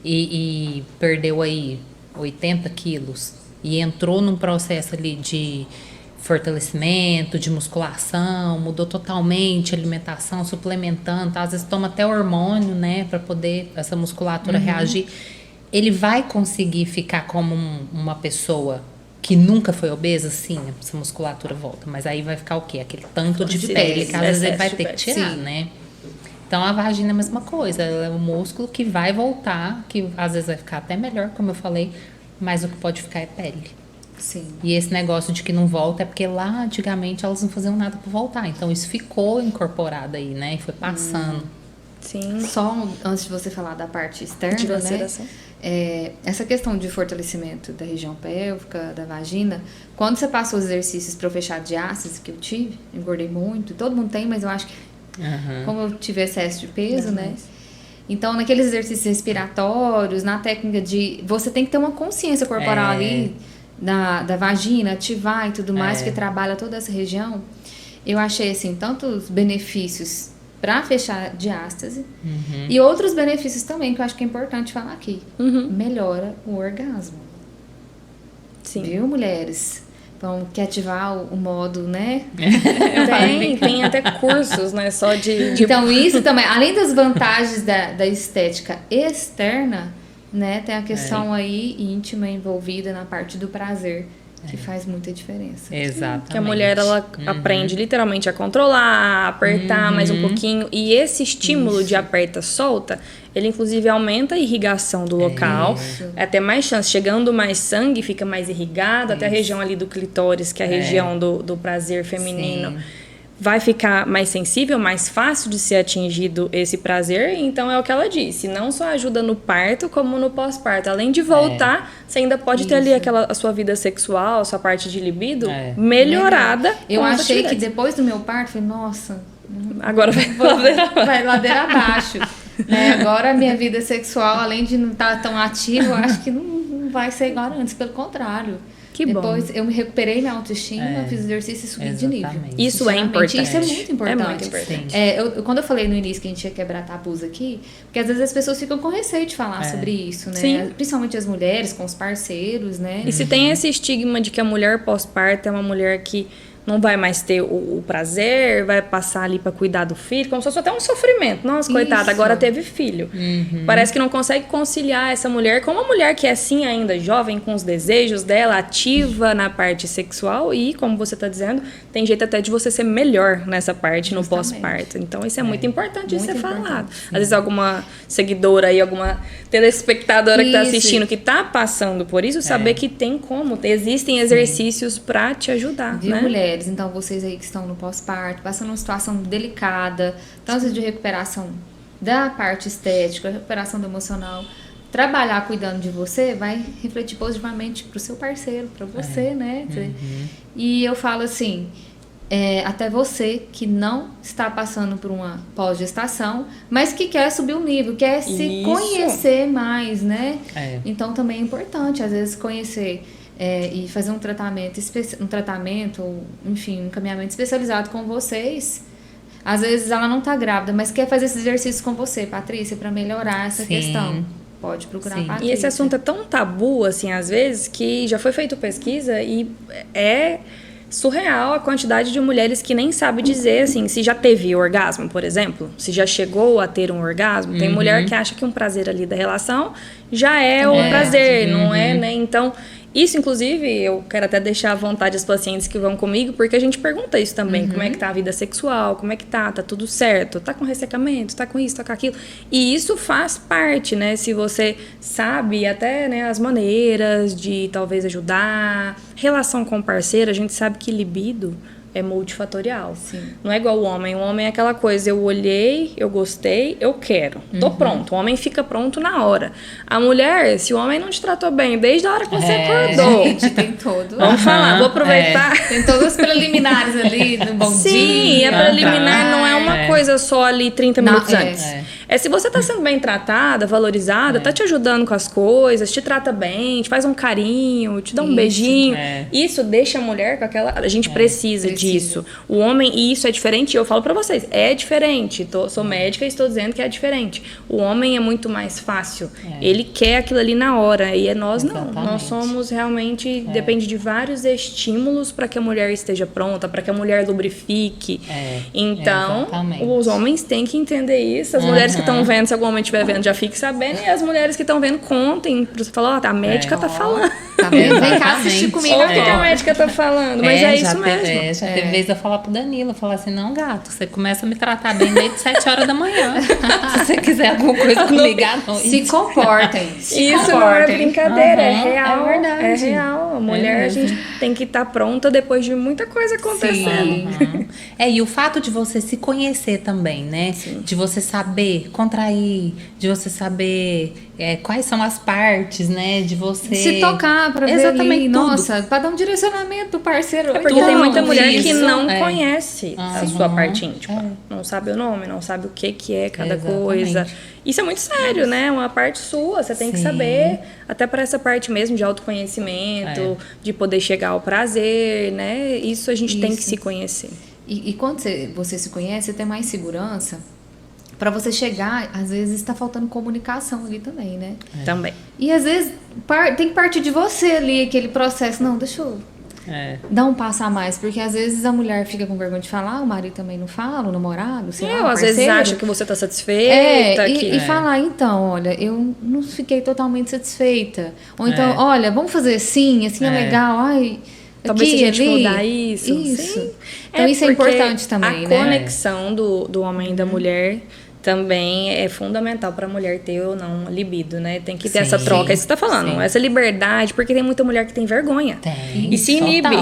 e perdeu aí 80 quilos e entrou num processo ali de fortalecimento, de musculação, mudou totalmente a alimentação, suplementando, tá? Às vezes toma até hormônio, né, para poder essa musculatura reagir. Ele vai conseguir ficar como uma pessoa que nunca foi obesa? Sim, essa musculatura volta. Mas aí vai ficar o quê? Aquele tanto de pele que às vezes ele vai ter que tirar, né? Então a vagina é a mesma coisa. Ela é um músculo que vai voltar, que às vezes vai ficar até melhor, como eu falei, mas o que pode ficar é pele. Sim. E esse negócio de que não volta é porque lá antigamente elas não faziam nada para voltar. Então isso ficou incorporado aí, né? E foi passando. Sim. Só antes de você falar da parte externa, De né? laceração. Essa questão de fortalecimento da região pélvica, da vagina, quando você passa os exercícios para eu fechar a diástase que eu tive, engordei muito, todo mundo tem, mas eu acho que como eu tive excesso de peso, né? Então, naqueles exercícios respiratórios, na técnica de... Você tem que ter uma consciência corporal ali da vagina, ativar e tudo mais, que trabalha toda essa região. Eu achei, assim, tantos benefícios para fechar a diástase e outros benefícios também, que eu acho que é importante falar aqui. Melhora o orgasmo. Sim. Viu, mulheres? Então, quer ativar o modo, né? Tem até cursos, né? Só de... Então, isso também, além das vantagens da estética externa, né? Tem a questão aí íntima envolvida na parte do prazer, que faz muita diferença. Exatamente. Que a mulher, ela aprende literalmente a controlar, a apertar mais um pouquinho. E esse estímulo de aperta-solta, ele inclusive aumenta a irrigação do local. É até mais chance. Chegando mais sangue, fica mais irrigado. Até a região ali do clitóris, que é a região do prazer feminino. Sim. Vai ficar mais sensível, mais fácil de ser atingido esse prazer. Então, é o que ela disse. Não só ajuda no parto, como no pós-parto. Além de voltar, você ainda pode ter ali a sua vida sexual, a sua parte de libido melhorada. Eu achei que depois do meu parto, falei, nossa... Agora vai ladeira abaixo. Né? Agora a minha vida sexual, além de não estar tão ativa, eu acho que não vai ser igual antes. Pelo contrário. Depois eu me recuperei minha autoestima, fiz exercício e subi de nível. Isso é importante. Isso é muito importante. É muito importante. Quando eu falei no início que a gente ia quebrar tabus aqui, porque às vezes as pessoas ficam com receio de falar sobre isso, né? Sim. Principalmente as mulheres, com os parceiros, né? E se tem esse estigma de que a mulher pós-parto é uma mulher que não vai mais ter o prazer, vai passar ali pra cuidar do filho, como se fosse até um sofrimento. Nossa, coitada, agora teve filho. Parece que não consegue conciliar essa mulher com uma mulher que é assim ainda jovem, com os desejos dela, ativa na parte sexual e, como você tá dizendo, tem jeito até de você ser melhor nessa parte no pós-parto. Então isso é muito importante de ser falado. Às vezes alguma seguidora aí, alguma telespectadora que tá assistindo, que tá passando por isso, saber que tem como, existem exercícios pra te ajudar, Viu, né? mulher? Então, vocês aí que estão no pós-parto, passando uma situação delicada, tanto de recuperação da parte estética, recuperação do emocional, trabalhar cuidando de você vai refletir positivamente pro seu parceiro, pra você, né? E eu falo assim, até você que não está passando por uma pós-gestação, mas que quer subir o nível, quer se conhecer mais, né? Então, também é importante, às vezes, conhecer... e fazer um tratamento, enfim, um encaminhamento especializado com vocês. Às vezes ela não tá grávida, mas quer fazer esse exercício com você, Patrícia, para melhorar essa questão. Pode procurar a Patrícia. E esse assunto é tão tabu, assim, às vezes, que já foi feita pesquisa e é surreal a quantidade de mulheres que nem sabe dizer, assim, se já teve orgasmo, por exemplo, se já chegou a ter um orgasmo. Tem mulher que acha que um prazer ali da relação já é um prazer, não é, né? Então... Isso, inclusive, eu quero até deixar à vontade as pacientes que vão comigo, porque a gente pergunta isso também. Como é que tá a vida sexual? Como é que tá? Tá tudo certo? Tá com ressecamento? Tá com isso? Tá com aquilo? E isso faz parte, né? Se você sabe até, né, as maneiras de talvez ajudar. Relação com o parceiro, a gente sabe que libido é multifatorial. Não é igual o homem. O homem é aquela coisa, eu olhei, eu gostei, eu quero. Tô pronto. O homem fica pronto na hora. A mulher, se o homem não te tratou bem desde a hora que você acordou... Gente, tem todo... Vamos falar, vou aproveitar... Tem todos os preliminares ali, no bom dia. Sim, a preliminar não é uma uma coisa só ali 30 minutos antes. Se você tá sendo bem tratada, valorizada, tá te ajudando com as coisas, te trata bem, te faz um carinho, te dá um beijinho. Isso deixa a mulher com aquela... A gente precisa disso. O homem, e isso é diferente, eu falo pra vocês, é diferente. Sou médica e estou dizendo que é diferente. O homem é muito mais fácil. Ele quer aquilo ali na hora. E nós não. Nós somos realmente... Depende de vários estímulos para que a mulher esteja pronta, para que a mulher lubrifique. Então, os homens têm que entender isso. As mulheres que estão vendo, se algum homem estiver vendo, já fique sabendo. E as mulheres que estão vendo, contem. Pra você falar, a médica tá falando. Tá vendo? Vem cá assistir comigo. O que a médica tá falando. Mas é isso mesmo. Já teve vez eu falar pro Danilo, falar assim, não, gato, você começa a me tratar bem desde 7 horas da manhã. Se você quiser alguma coisa comigo à noite. Se comportem. Isso não é brincadeira, é real. É verdade. É real. A mulher, a gente tem que estar pronta depois de muita coisa acontecendo. E o fato de você se conhecer também, né? Sim. De você saber contrair, de você saber quais são as partes, né? De você... Se tocar pra ver ali, nossa, pra dar um direcionamento pro parceiro. Porque tem muita mulher que não conhece a sua parte íntima. Não sabe o nome, não sabe o que é cada coisa. Isso é muito sério, né? Uma parte sua, você tem que saber, até para essa parte mesmo de autoconhecimento, de poder chegar ao prazer, né? Isso a gente tem que se conhecer. E quando você se conhece, você tem mais segurança para você chegar, às vezes está faltando comunicação ali também, né? Também. E às vezes tem que partir de você ali, aquele processo, não, deixa eu dar um passo a mais, porque às vezes a mulher fica com vergonha de falar, o marido também não fala, o namorado, sei lá, o às vezes acha que você tá satisfeita. E falar, então, olha, eu não fiquei totalmente satisfeita. Ou então, olha, vamos fazer assim é legal, ai... Talvez aqui, se a gente ali, mudar isso. Sim. Então isso é importante também, né? A conexão do homem e da mulher também é fundamental para a mulher ter ou não libido, né? Tem que ter essa troca, é isso que você tá falando, essa liberdade, porque tem muita mulher que tem vergonha. Tem, e se inibe.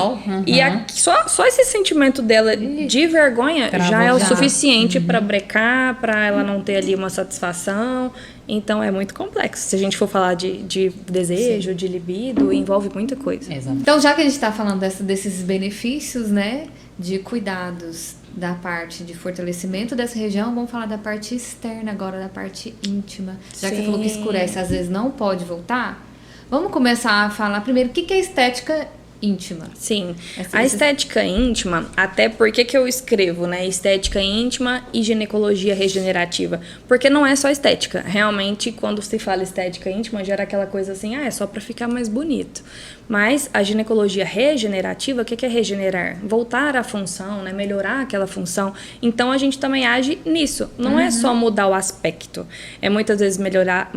E só esse sentimento dela de vergonha já é o suficiente para brecar, para ela não ter ali uma satisfação. Então é muito complexo. Se a gente for falar de desejo, de libido, envolve muita coisa. Exato. Então, já que a gente está falando desses benefícios, né, de cuidados da parte de fortalecimento dessa região, vamos falar da parte externa agora, da parte íntima. Já que você falou que escurece, às vezes não pode voltar, vamos começar a falar primeiro o que é estética íntima. Sim, a estética íntima, até porque que eu escrevo, né, estética íntima e ginecologia regenerativa, porque não é só estética, realmente quando se fala estética íntima gera aquela coisa assim, é só pra ficar mais bonito, mas a ginecologia regenerativa, o que é regenerar? Voltar à função, né, melhorar aquela função, então a gente também age nisso, não é só mudar o aspecto, é muitas vezes melhorar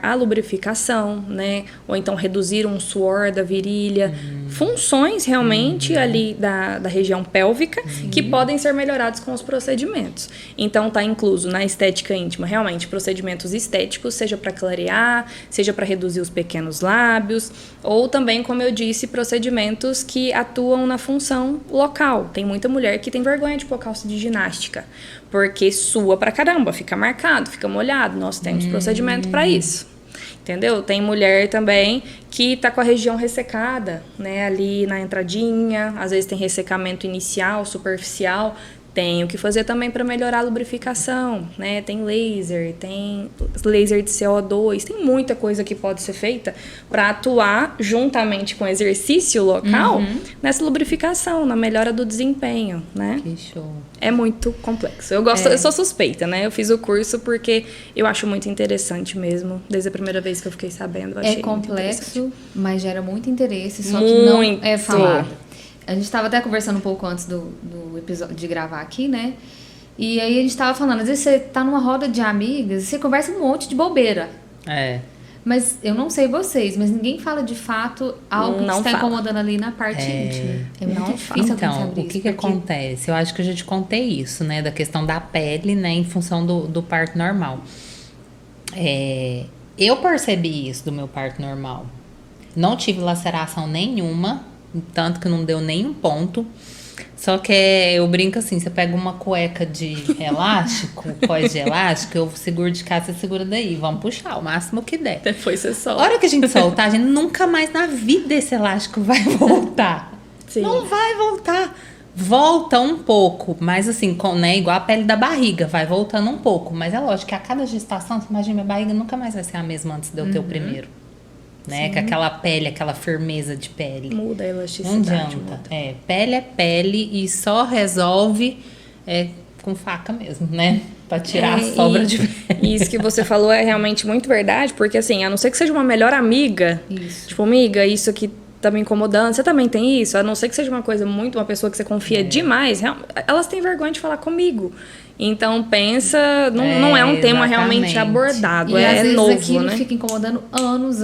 a lubrificação, né, ou então reduzir um suor da virilha, funções realmente ali da região pélvica que podem ser melhorados com os procedimentos. Então tá incluso na estética íntima realmente procedimentos estéticos, seja para clarear, seja para reduzir os pequenos lábios, ou também, como eu disse, procedimentos que atuam na função local. Tem muita mulher que tem vergonha de pôr calça de ginástica, porque sua pra caramba, fica marcado, fica molhado. Nós temos procedimento para isso. Entendeu? Tem mulher também que tá com a região ressecada, né? Ali na entradinha, às vezes tem ressecamento inicial, superficial. Tem o que fazer também para melhorar a lubrificação, né? Tem laser de CO2, tem muita coisa que pode ser feita para atuar juntamente com o exercício local nessa lubrificação, na melhora do desempenho, né? Que show. É muito complexo. Eu sou suspeita, né? Eu fiz o curso porque eu acho muito interessante mesmo. Desde a primeira vez que eu fiquei sabendo, eu achei complexo, mas gera muito interesse, só que não é falado. A gente estava até conversando um pouco antes do episódio de gravar aqui, né? E aí a gente estava falando, às vezes você tá numa roda de amigas e você conversa um monte de bobeira. Mas eu não sei vocês, mas ninguém fala de fato algo que está incomodando ali na parte íntima. É muito difícil alguém saber isso. Então, o que acontece? Eu acho que eu já te contei isso, né? Da questão da pele, né? Em função do parto normal. Eu percebi isso do meu parto normal. Não tive laceração nenhuma, tanto que não deu nenhum ponto. Só que eu brinco assim, você pega uma cueca de elástico, cós de elástico, eu seguro de cá, você segura daí, vamos puxar o máximo que der. Depois você solta. A hora que a gente soltar, a gente nunca mais na vida esse elástico vai voltar. Sim. Não vai voltar. volta um pouco, mas assim, né, igual a pele da barriga, vai voltando um pouco. Mas é lógico que a cada gestação, você imagina, minha barriga nunca mais vai ser a mesma antes de eu ter o primeiro. Né? Com aquela pele, aquela firmeza de pele. Muda a Não elasticidade. adianta. Muda. Pele é pele e só resolve com faca mesmo, né? Pra tirar a sobra de pele. E isso que você falou é realmente muito verdade, porque assim, a não ser que seja uma melhor amiga, Isso. tipo, amiga, isso aqui tá me incomodando, você também tem isso? A não ser que seja uma coisa muito, uma pessoa que você confia demais, elas têm vergonha de falar comigo. Então pensa, não é um tema realmente exatamente. abordado, E às é vezes novo, aquilo né? fica incomodando anos.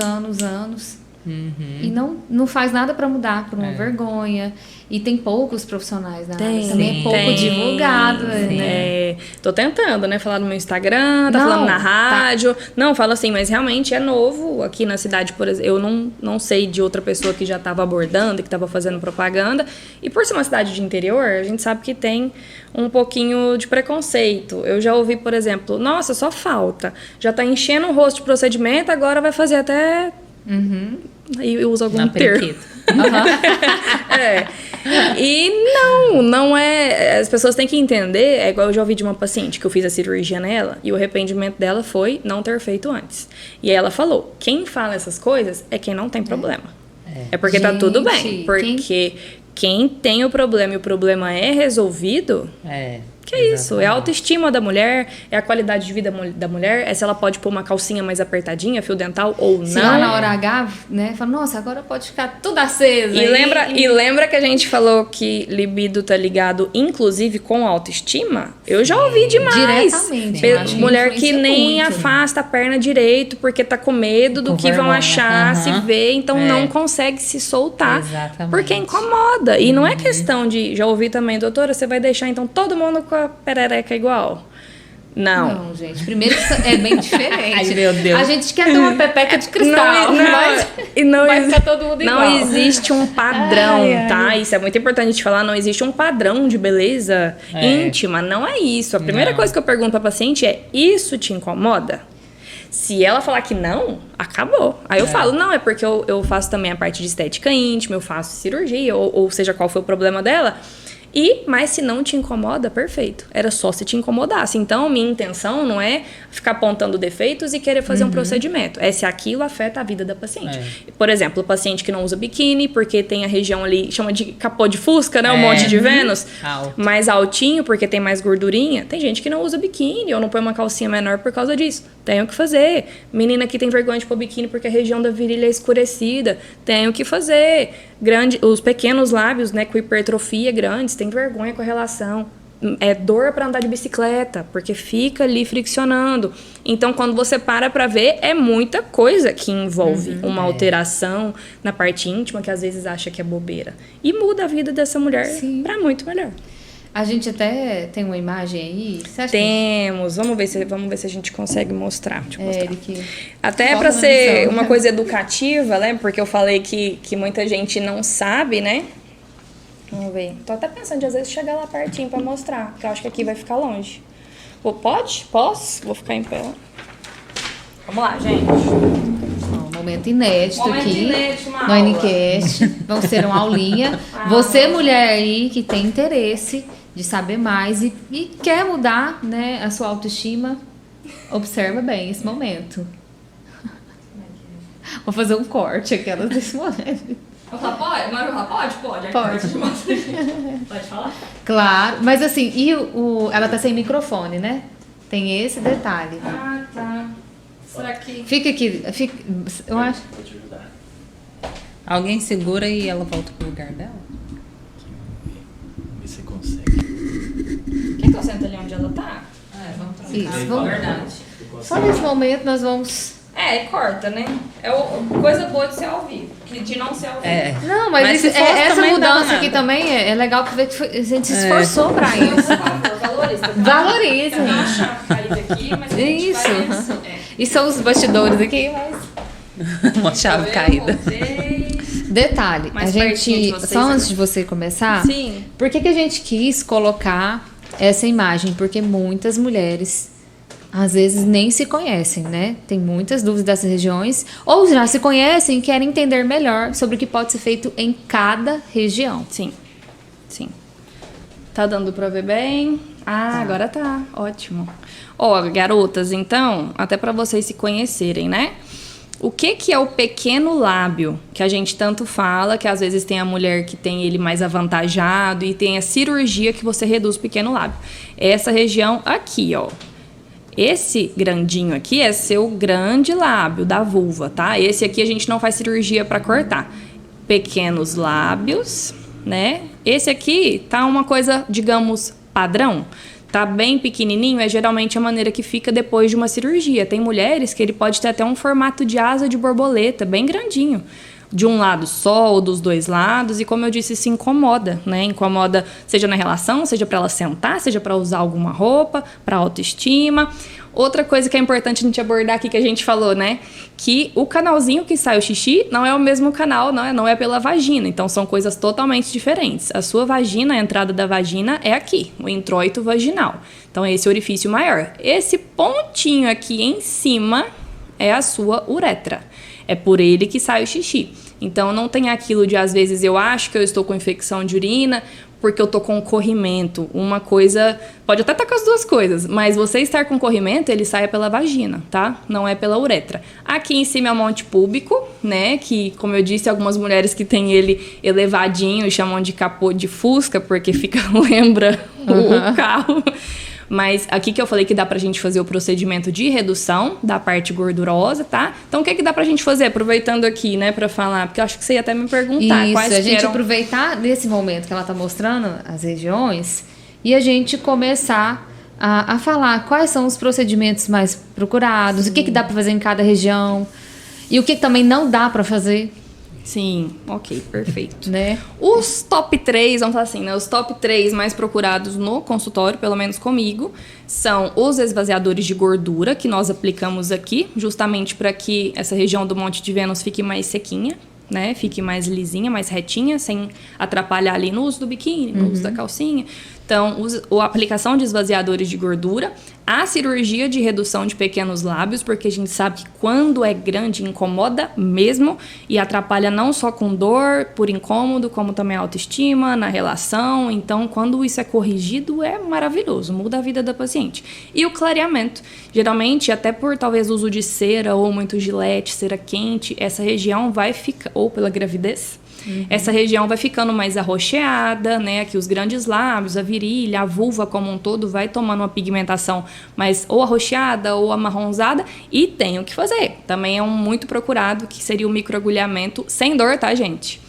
E não faz nada pra mudar por uma vergonha. E tem poucos profissionais na área. Também é pouco divulgado. Né? Tô tentando, né? Falar no meu Instagram, falando na rádio. Não, falo assim, mas realmente é novo aqui na cidade, por exemplo. Eu não sei de outra pessoa que já estava abordando e que estava fazendo propaganda. E por ser uma cidade de interior, a gente sabe que tem um pouquinho de preconceito. Eu já ouvi, por exemplo, nossa, só falta. Já tá enchendo o rosto de procedimento, agora vai fazer até... E eu uso algum termo. E não é... As pessoas têm que entender, é igual eu já ouvi de uma paciente que eu fiz a cirurgia nela e o arrependimento dela foi não ter feito antes. E aí ela falou, quem fala essas coisas é quem não tem problema. É porque tá tudo bem. Porque quem tem o problema e o problema é resolvido... Que é isso, é a autoestima da mulher, é a qualidade de vida da mulher, é se ela pode pôr uma calcinha mais apertadinha, fio dental ou não. Se lá na hora H, né, fala, nossa, agora pode ficar tudo aceso. E lembra que a gente falou que libido tá ligado, inclusive, com autoestima? Eu já ouvi demais. Diretamente. Mulher que nem afasta a perna direito porque tá com medo do que vão achar, se vê, então não consegue se soltar. Exatamente. Porque incomoda. E não é questão de... Já ouvi também, doutora, você vai deixar então todo mundo com a perereca igual? Não, gente. Primeiro que é bem diferente. Ai, meu Deus. A gente quer ter uma pepeca de cristal. Vai ficar todo mundo igual. Não existe um padrão, tá? Isso é muito importante a gente falar. Não existe um padrão de beleza íntima. Não é isso. A primeira coisa que eu pergunto pra paciente é: isso te incomoda? Se ela falar que não, acabou. Aí eu falo, não, é porque eu faço também a parte de estética íntima, eu faço cirurgia, ou seja, qual foi o problema dela. Mas se não te incomoda, perfeito. Era só se te incomodasse. Então, minha intenção não é ficar apontando defeitos e querer fazer um procedimento. É se aquilo afeta a vida da paciente. Por exemplo, o paciente que não usa biquíni, porque tem a região ali, chama de capô de fusca, né? O monte de Vênus. Mais altinho, porque tem mais gordurinha. Tem gente que não usa biquíni ou não põe uma calcinha menor por causa disso. Tenho que fazer. Menina que tem vergonha de pôr biquíni porque a região da virilha é escurecida. Tenho que fazer. Os pequenos lábios, né, com hipertrofia grandes, tem vergonha com a relação. É dor para andar de bicicleta, porque fica ali friccionando. Então, quando você para ver, é muita coisa que envolve uma alteração na parte íntima, que às vezes acha que é bobeira. E muda a vida dessa mulher para muito melhor. A gente até tem uma imagem aí. Você acha Temos. Vamos ver se a gente consegue mostrar. Deixa eu mostrar. Eric, até para ser uma coisa educativa, né? Porque eu falei que muita gente não sabe, né? Vamos ver. Tô até pensando de às vezes chegar lá pertinho para mostrar, porque eu acho que aqui vai ficar longe. Pode? Posso? Vou ficar em pé. Vamos lá, gente. Um momento inédito aqui uma no Ncast. Vamos ter uma aulinha. Você, mulher aí, que tem interesse de saber mais e quer mudar, né, a sua autoestima, observa bem esse momento. Vou fazer um corte aquela desse momento. Pode? Mas pode. Pode. Pode falar? Claro, mas assim, ela tá sem microfone, né? Tem esse detalhe. Ah, tá. Será que... Fica aqui, eu acho. Vou te ajudar. Alguém segura e ela volta pro lugar dela? Vamos ver se você consegue. Quer que eu sento ali onde ela tá? Vamos trocar. Isso, vamos. Verdade. Só nesse momento nós vamos... Corta, né? É coisa boa de ser ao vivo, de não ser ao vivo. Não, mas essa também não dá mudança aqui nada. também é legal pra ver que a gente se esforçou pra isso. Por favor, valoriza. Valoriza. Tem uma chave caída aqui, mas a gente Isso. vai... E são os bastidores aqui, mas... Uma chave caída. Detalhe, Mais a pertinho de gente... vocês Só agora. antes de você começar... Sim. Por que a gente quis colocar essa imagem? Porque muitas mulheres... Às vezes nem se conhecem, né? Tem muitas dúvidas dessas regiões. Ou já se conhecem e querem entender melhor sobre o que pode ser feito em cada região. Sim. Tá dando pra ver bem? Agora tá. Ótimo. Ó, garotas, então, até pra vocês se conhecerem, né? O que é o pequeno lábio, que a gente tanto fala, que às vezes tem a mulher que tem ele mais avantajado e tem a cirurgia que você reduz o pequeno lábio. Essa região aqui, ó. Esse grandinho aqui é seu grande lábio da vulva, tá? Esse aqui a gente não faz cirurgia pra cortar. Pequenos lábios, né? Esse aqui tá uma coisa, digamos, padrão. Tá bem pequenininho, é geralmente a maneira que fica depois de uma cirurgia. Tem mulheres que ele pode ter até um formato de asa de borboleta, bem grandinho. De um lado só ou dos dois lados. E como eu disse, se incomoda, né? Incomoda seja na relação, seja para ela sentar, seja para usar alguma roupa, para autoestima. Outra coisa que é importante a gente abordar aqui que a gente falou, né? Que o canalzinho que sai o xixi não é o mesmo canal, não é pela vagina. Então, são coisas totalmente diferentes. A sua vagina, a entrada da vagina é aqui, o introito vaginal. Então, esse orifício maior. Esse pontinho aqui em cima é a sua uretra. É por ele que sai o xixi. Então, não tem aquilo de, às vezes, eu acho que eu estou com infecção de urina porque eu tô com corrimento. Uma coisa... Pode até estar com as duas coisas, mas você estar com corrimento, ele sai pela vagina, tá? Não é pela uretra. Aqui em cima é o monte púbico, né? Que, como eu disse, algumas mulheres que têm ele elevadinho e chamam de capô de Fusca, porque lembra o carro. Mas aqui que eu falei que dá pra gente fazer o procedimento de redução da parte gordurosa, tá? Então, o que dá pra gente fazer? Aproveitando aqui, né, pra falar, porque eu acho que você ia até me perguntar. Isso, quais a gente eram... aproveitar nesse momento que ela tá mostrando as regiões e a gente começar a falar quais são os procedimentos mais procurados, o que dá pra fazer em cada região e o que também não dá pra fazer. Sim, ok, perfeito. Né? Os top 3, vamos falar assim, né? Os top 3 mais procurados no consultório, pelo menos comigo, são os esvaziadores de gordura, que nós aplicamos aqui, justamente para que essa região do Monte de Vênus fique mais sequinha, né? Fique mais lisinha, mais retinha, sem atrapalhar ali no uso do biquíni, no uso da calcinha. Então, a aplicação de esvaziadores de gordura, a cirurgia de redução de pequenos lábios, porque a gente sabe que quando é grande incomoda mesmo e atrapalha não só com dor, por incômodo, como também a autoestima, na relação. Então, quando isso é corrigido, é maravilhoso, muda a vida da paciente. E o clareamento. Geralmente, até por talvez uso de cera ou muito gilete, cera quente, essa região vai ficar, ou pela gravidez, essa região vai ficando mais arroxeada, né? Aqui os grandes lábios, a virilha, a vulva como um todo vai tomando uma pigmentação mais ou arroxeada ou amarronzada e tem o que fazer. Também é um muito procurado que seria o microagulhamento sem dor, tá, gente?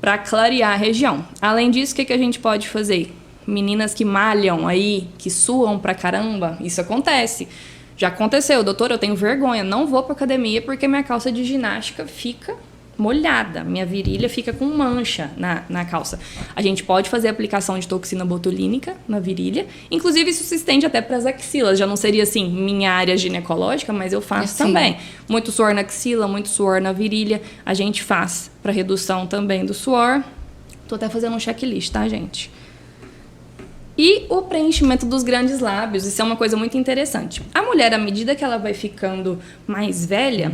Para clarear a região. Além disso, o que a gente pode fazer? Meninas que malham aí, que suam pra caramba, isso acontece. Já aconteceu, doutor, eu tenho vergonha, não vou pra academia porque minha calça de ginástica fica molhada, minha virilha fica com mancha na calça. A gente pode fazer aplicação de toxina botulínica na virilha, inclusive isso se estende até para as axilas, já não seria assim minha área ginecológica, mas eu faço também. Muito suor na axila, muito suor na virilha, a gente faz para redução também do suor. Tô até fazendo um checklist, tá, gente? E o preenchimento dos grandes lábios, isso é uma coisa muito interessante. A mulher, à medida que ela vai ficando mais velha,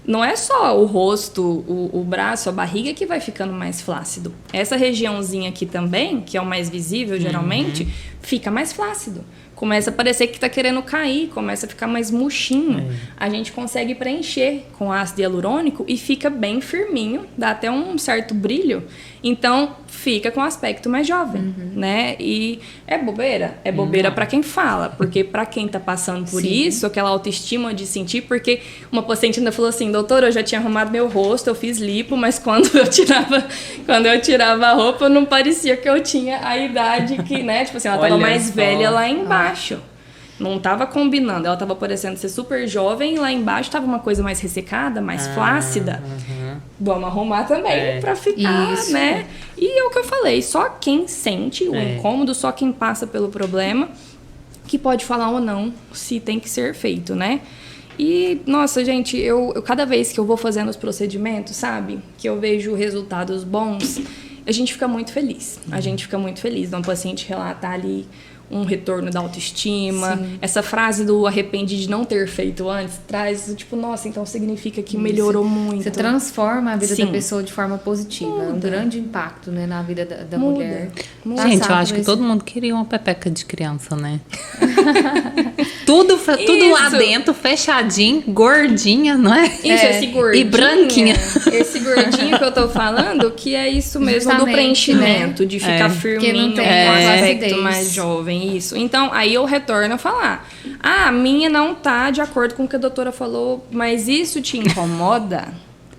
não é só o rosto, o braço, a barriga que vai ficando mais flácido. Essa regiãozinha aqui também, que é o mais visível geralmente, fica mais flácido. Começa a parecer que tá querendo cair, começa a ficar mais murchinho. A gente consegue preencher com ácido hialurônico e fica bem firminho, dá até um certo brilho. Então, fica com um aspecto mais jovem, né? E é bobeira para quem fala, porque para quem tá passando por isso, aquela autoestima de sentir, porque uma paciente ainda falou assim, doutora, eu já tinha arrumado meu rosto, eu fiz lipo, mas quando eu tirava a roupa, não parecia que eu tinha a idade que, né? Tipo assim, ela tava mais velha lá embaixo. Não tava combinando, ela tava parecendo ser super jovem e lá embaixo tava uma coisa mais ressecada, mais flácida. Vamos arrumar também pra ficar, né? E é o que eu falei, só quem sente o incômodo, só quem passa pelo problema que pode falar ou não se tem que ser feito, né? E, nossa, gente, eu cada vez que eu vou fazendo os procedimentos, sabe? Que eu vejo resultados bons, a gente fica muito feliz. A gente fica muito feliz de um paciente relatar ali um retorno da autoestima. Sim. Essa frase do arrependi de não ter feito antes traz, tipo, nossa, então significa que melhorou muito. Você transforma a vida Sim. da pessoa de forma positiva. É um grande impacto, né, na vida da Muda. mulher. Muda. Gente, eu Passar acho por que esse- todo mundo queria uma pepeca de criança, né? tudo lá Isso. dentro, fechadinho, gordinha, não é? Isso, esse gordinho. E branquinha. Esse gordinho que eu tô falando, que é isso mesmo do Justamente, preenchimento, de ficar Porque firminho, não tem com flacidez. aspecto mais jovem, isso. Então, aí eu retorno a falar. A minha não tá de acordo com o que a doutora falou, mas isso te incomoda?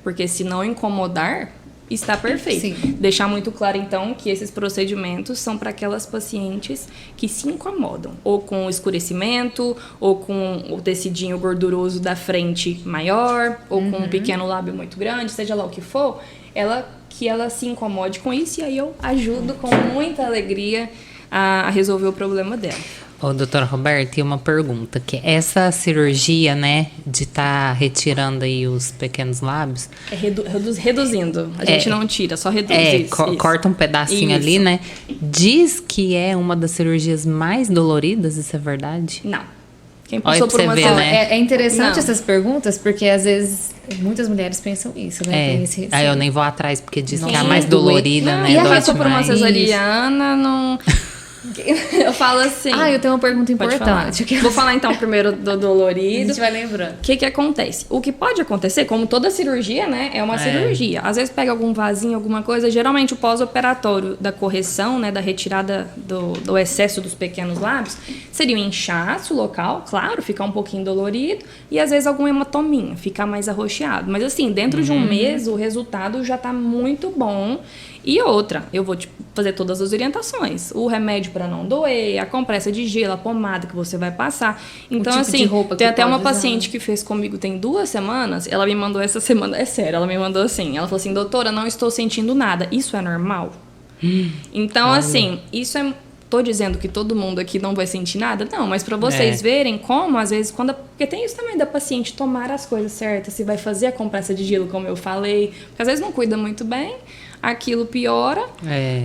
Porque se não incomodar, está perfeito. Sim. Deixar muito claro, então, que esses procedimentos são para aquelas pacientes que se incomodam, ou com o escurecimento, ou com o tecidinho gorduroso da frente maior, ou com um pequeno lábio muito grande, seja lá o que for, que ela se incomode com isso, e aí eu ajudo com muita alegria a resolver o problema dela. Ô, doutora Roberta, tem uma pergunta, que essa cirurgia, né, de estar retirando aí os pequenos lábios, É reduzindo. A gente não tira, só reduz. Isso. corta um pedacinho Isso. ali, né? Diz que é uma das cirurgias mais doloridas, isso é verdade? Não. Quem Olha passou pra por você uma ver, cirurgia- né? É interessante Não. essas perguntas, porque às vezes muitas mulheres pensam isso, né? Tem esse Aí eu receio. nem vou atrás, porque diz que é a Sim. mais dolorida, Não, né? e a Dói passou por uma demais. cesariana, não... Eu falo assim... Ah, eu tenho uma pergunta Pode falar. importante. Vou falar então primeiro do A dolorido. gente vai lembrando. O que acontece? O que pode acontecer, como toda cirurgia, né? É uma cirurgia. Às vezes pega algum vasinho, alguma coisa. Geralmente o pós-operatório da correção, né? Da retirada do excesso dos pequenos lábios, seria um inchaço local, claro, ficar um pouquinho dolorido. E às vezes algum hematominha, ficar mais arroxeado. Mas assim, dentro de um mês o resultado já tá muito bom. E outra, eu vou te fazer todas as orientações. O remédio para não doer, a compressa de gelo, a pomada que você vai passar. Então, tipo assim, de roupa tem que até pode uma usar. paciente que fez comigo tem 2 semanas, ela me mandou essa semana, é sério, ela me mandou assim, ela falou assim, doutora, não estou sentindo nada, isso é normal? Então, assim, isso é... Tô dizendo que todo mundo aqui não vai sentir nada? Não, mas para vocês verem como, às vezes, porque tem isso também da paciente tomar as coisas certas, se vai fazer a compressa de gelo, como eu falei, porque às vezes não cuida muito bem, aquilo piora,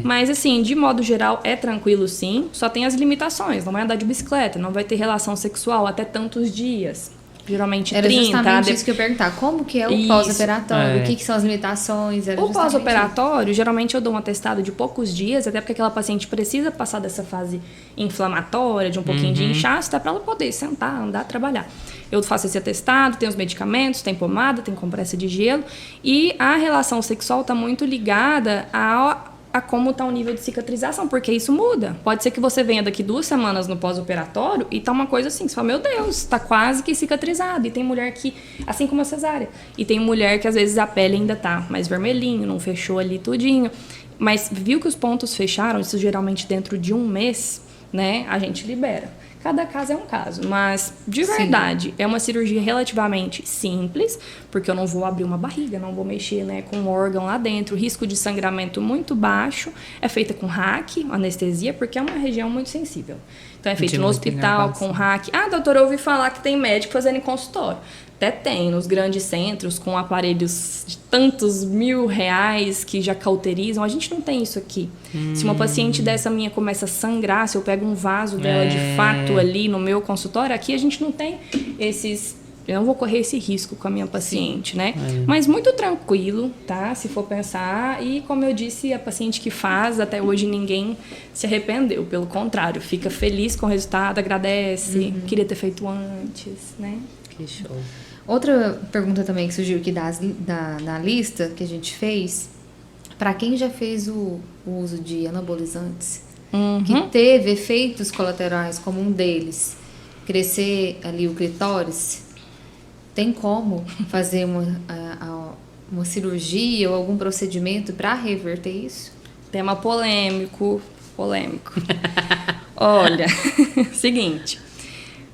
mas assim, de modo geral, é tranquilo sim, só tem as limitações, não vai andar de bicicleta, não vai ter relação sexual até tantos dias, geralmente Era 30. justamente isso que eu ia perguntar. Como que é o Isso. pós-operatório? O que são as limitações? Era O justamente pós-operatório, geralmente eu dou um atestado de poucos dias, até porque aquela paciente precisa passar dessa fase inflamatória, de um pouquinho de inchaço, até para ela poder sentar, andar, trabalhar. Eu faço esse atestado, tem os medicamentos, tem pomada, tem compressa de gelo, e a relação sexual está muito ligada a como está o nível de cicatrização, porque isso muda. Pode ser que você venha daqui 2 semanas no pós-operatório e tá uma coisa assim, você fala, meu Deus, tá quase que cicatrizado. E tem mulher que, assim como a cesárea, e tem mulher que às vezes a pele ainda tá mais vermelhinho, não fechou ali tudinho. Mas viu que os pontos fecharam, isso geralmente dentro de 1 mês, né, a gente libera. Cada caso é um caso, mas de verdade é uma cirurgia relativamente simples, porque eu não vou abrir uma barriga, não vou mexer, né, com um órgão lá dentro, risco de sangramento muito baixo, é feita com hack, anestesia, porque é uma região muito sensível. Então é feito De no muita hospital inervação. com hack. Ah, doutora, eu ouvi falar que tem médico fazendo em consultório. Até tem, nos grandes centros, com aparelhos de tantos R$ 1.000 que já cauterizam. A gente não tem isso aqui. Se uma paciente dessa minha começa a sangrar, se eu pego um vaso dela de fato ali no meu consultório, aqui a gente não tem esses... Eu não vou correr esse risco com a minha paciente, né? Mas muito tranquilo, tá? Se for pensar. E como eu disse, a paciente que faz, até hoje ninguém se arrependeu. Pelo contrário, fica feliz com o resultado, agradece. Queria ter feito antes, né? Que show. Outra pergunta também que surgiu aqui na lista que a gente fez, para quem já fez o uso de anabolizantes, que teve efeitos colaterais, como um deles, crescer ali o clitóris, tem como fazer uma cirurgia ou algum procedimento para reverter isso? Tema polêmico. Olha, seguinte.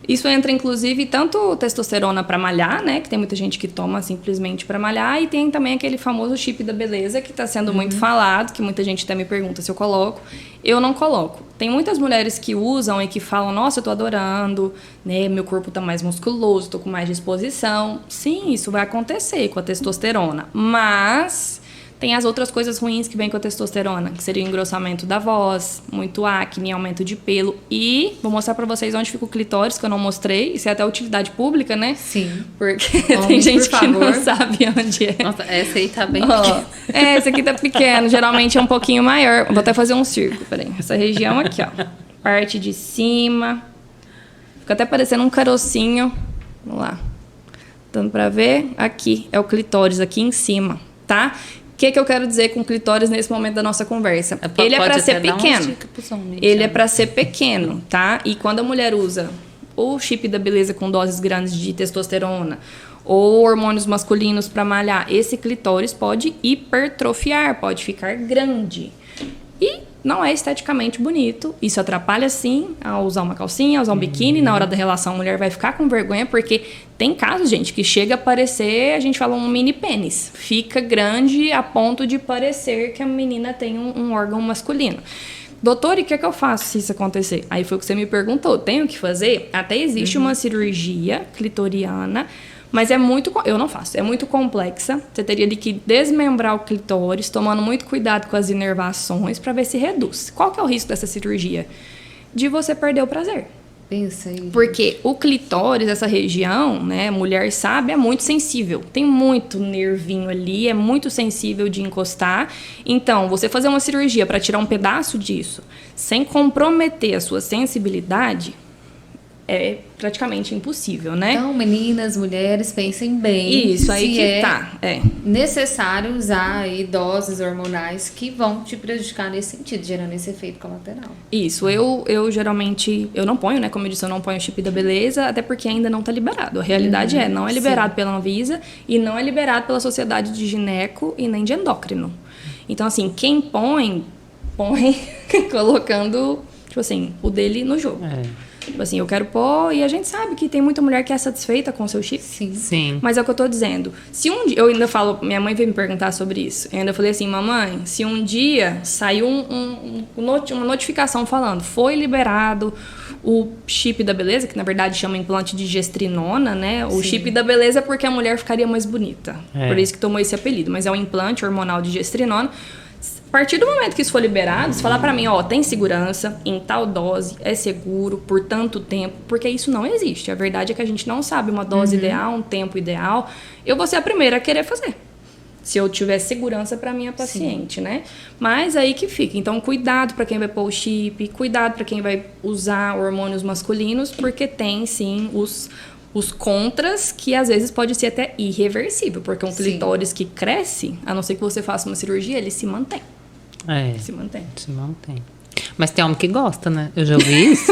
Isso entra, inclusive, tanto testosterona para malhar, né? Que tem muita gente que toma simplesmente para malhar. E tem também aquele famoso chip da beleza que está sendo muito falado, que muita gente até me pergunta se eu coloco. Eu não coloco. Tem muitas mulheres que usam e que falam, nossa, eu tô adorando, né? Meu corpo tá mais musculoso, tô com mais disposição. Sim, isso vai acontecer com a testosterona. Mas Tem as outras coisas ruins que vêm com a testosterona, que seria o engrossamento da voz, muito acne, aumento de pelo. E vou mostrar pra vocês onde fica o clitóris, que eu não mostrei. Isso é até utilidade pública, né? Sim. Porque tem gente que não sabe onde é. Nossa, essa aí tá bem pequena. Esse aqui tá pequeno, geralmente é um pouquinho maior. Vou até fazer um círculo, peraí. Essa região aqui, ó. Parte de cima. Fica até parecendo um carocinho. Vamos lá. Dando pra ver? Aqui é o clitóris, aqui em cima, tá? O que eu quero dizer com clitóris nesse momento da nossa conversa? Ele é pra ser pequeno. Ele é pra ser pequeno, tá? E quando a mulher usa o chip da beleza com doses grandes de testosterona ou hormônios masculinos pra malhar, esse clitóris pode hipertrofiar, pode ficar grande. E não é esteticamente bonito. Isso atrapalha, sim, a usar uma calcinha, a usar um biquíni. Na hora da relação, a mulher vai ficar com vergonha, porque tem casos, gente, que chega a parecer, a gente fala, um mini pênis. Fica grande a ponto de parecer que a menina tem um órgão masculino. Doutor, e o que é que eu faço se isso acontecer? Aí foi o que você me perguntou. Tenho que fazer? Até existe uma cirurgia clitoriana, mas eu não faço, é muito complexa. Você teria que desmembrar o clitóris, tomando muito cuidado com as inervações para ver se reduz. Qual que é o risco dessa cirurgia? De você perder o prazer. Pensa aí. Porque o clitóris, essa região, né, mulher sabe, é muito sensível. Tem muito nervinho ali, é muito sensível de encostar. Então, você fazer uma cirurgia para tirar um pedaço disso, sem comprometer a sua sensibilidade, é praticamente impossível, né? Então, meninas, mulheres, pensem bem. Isso, aí que tá. Necessário usar aí doses hormonais que vão te prejudicar nesse sentido, gerando esse efeito colateral. Isso, eu geralmente, eu não ponho, né? Como eu disse, eu não ponho o chip da beleza, até porque ainda não tá liberado. A realidade não é liberado pela Anvisa e não é liberado pela Sociedade de Gineco e nem de Endócrino. Então, assim, quem põe colocando, tipo assim, o dele no jogo. Tipo assim, eu quero pôr, e a gente sabe que tem muita mulher que é satisfeita com o seu chip. Sim. Mas é o que eu tô dizendo. Se um dia, eu ainda falo, minha mãe veio me perguntar sobre isso. Eu ainda falei assim, mamãe, se um dia saiu uma notificação falando, foi liberado o chip da beleza, que na verdade chama implante de gestrinona, né? O chip da beleza é porque a mulher ficaria mais bonita. Por isso que tomou esse apelido. Mas é um implante hormonal de gestrinona. A partir do momento que isso for liberado, se falar pra mim, ó, tem segurança, em tal dose, é seguro, por tanto tempo, porque isso não existe. A verdade é que a gente não sabe uma dose ideal, um tempo ideal. Eu vou ser a primeira a querer fazer, se eu tiver segurança pra minha paciente, né? Mas aí que fica. Então, cuidado pra quem vai pôr o chip, cuidado pra quem vai usar hormônios masculinos, porque tem, sim, os contras, que às vezes pode ser até irreversível, porque um clitóris que cresce, a não ser que você faça uma cirurgia, ele se mantém. Se mantém. Mas tem homem que gosta, né? Eu já ouvi isso.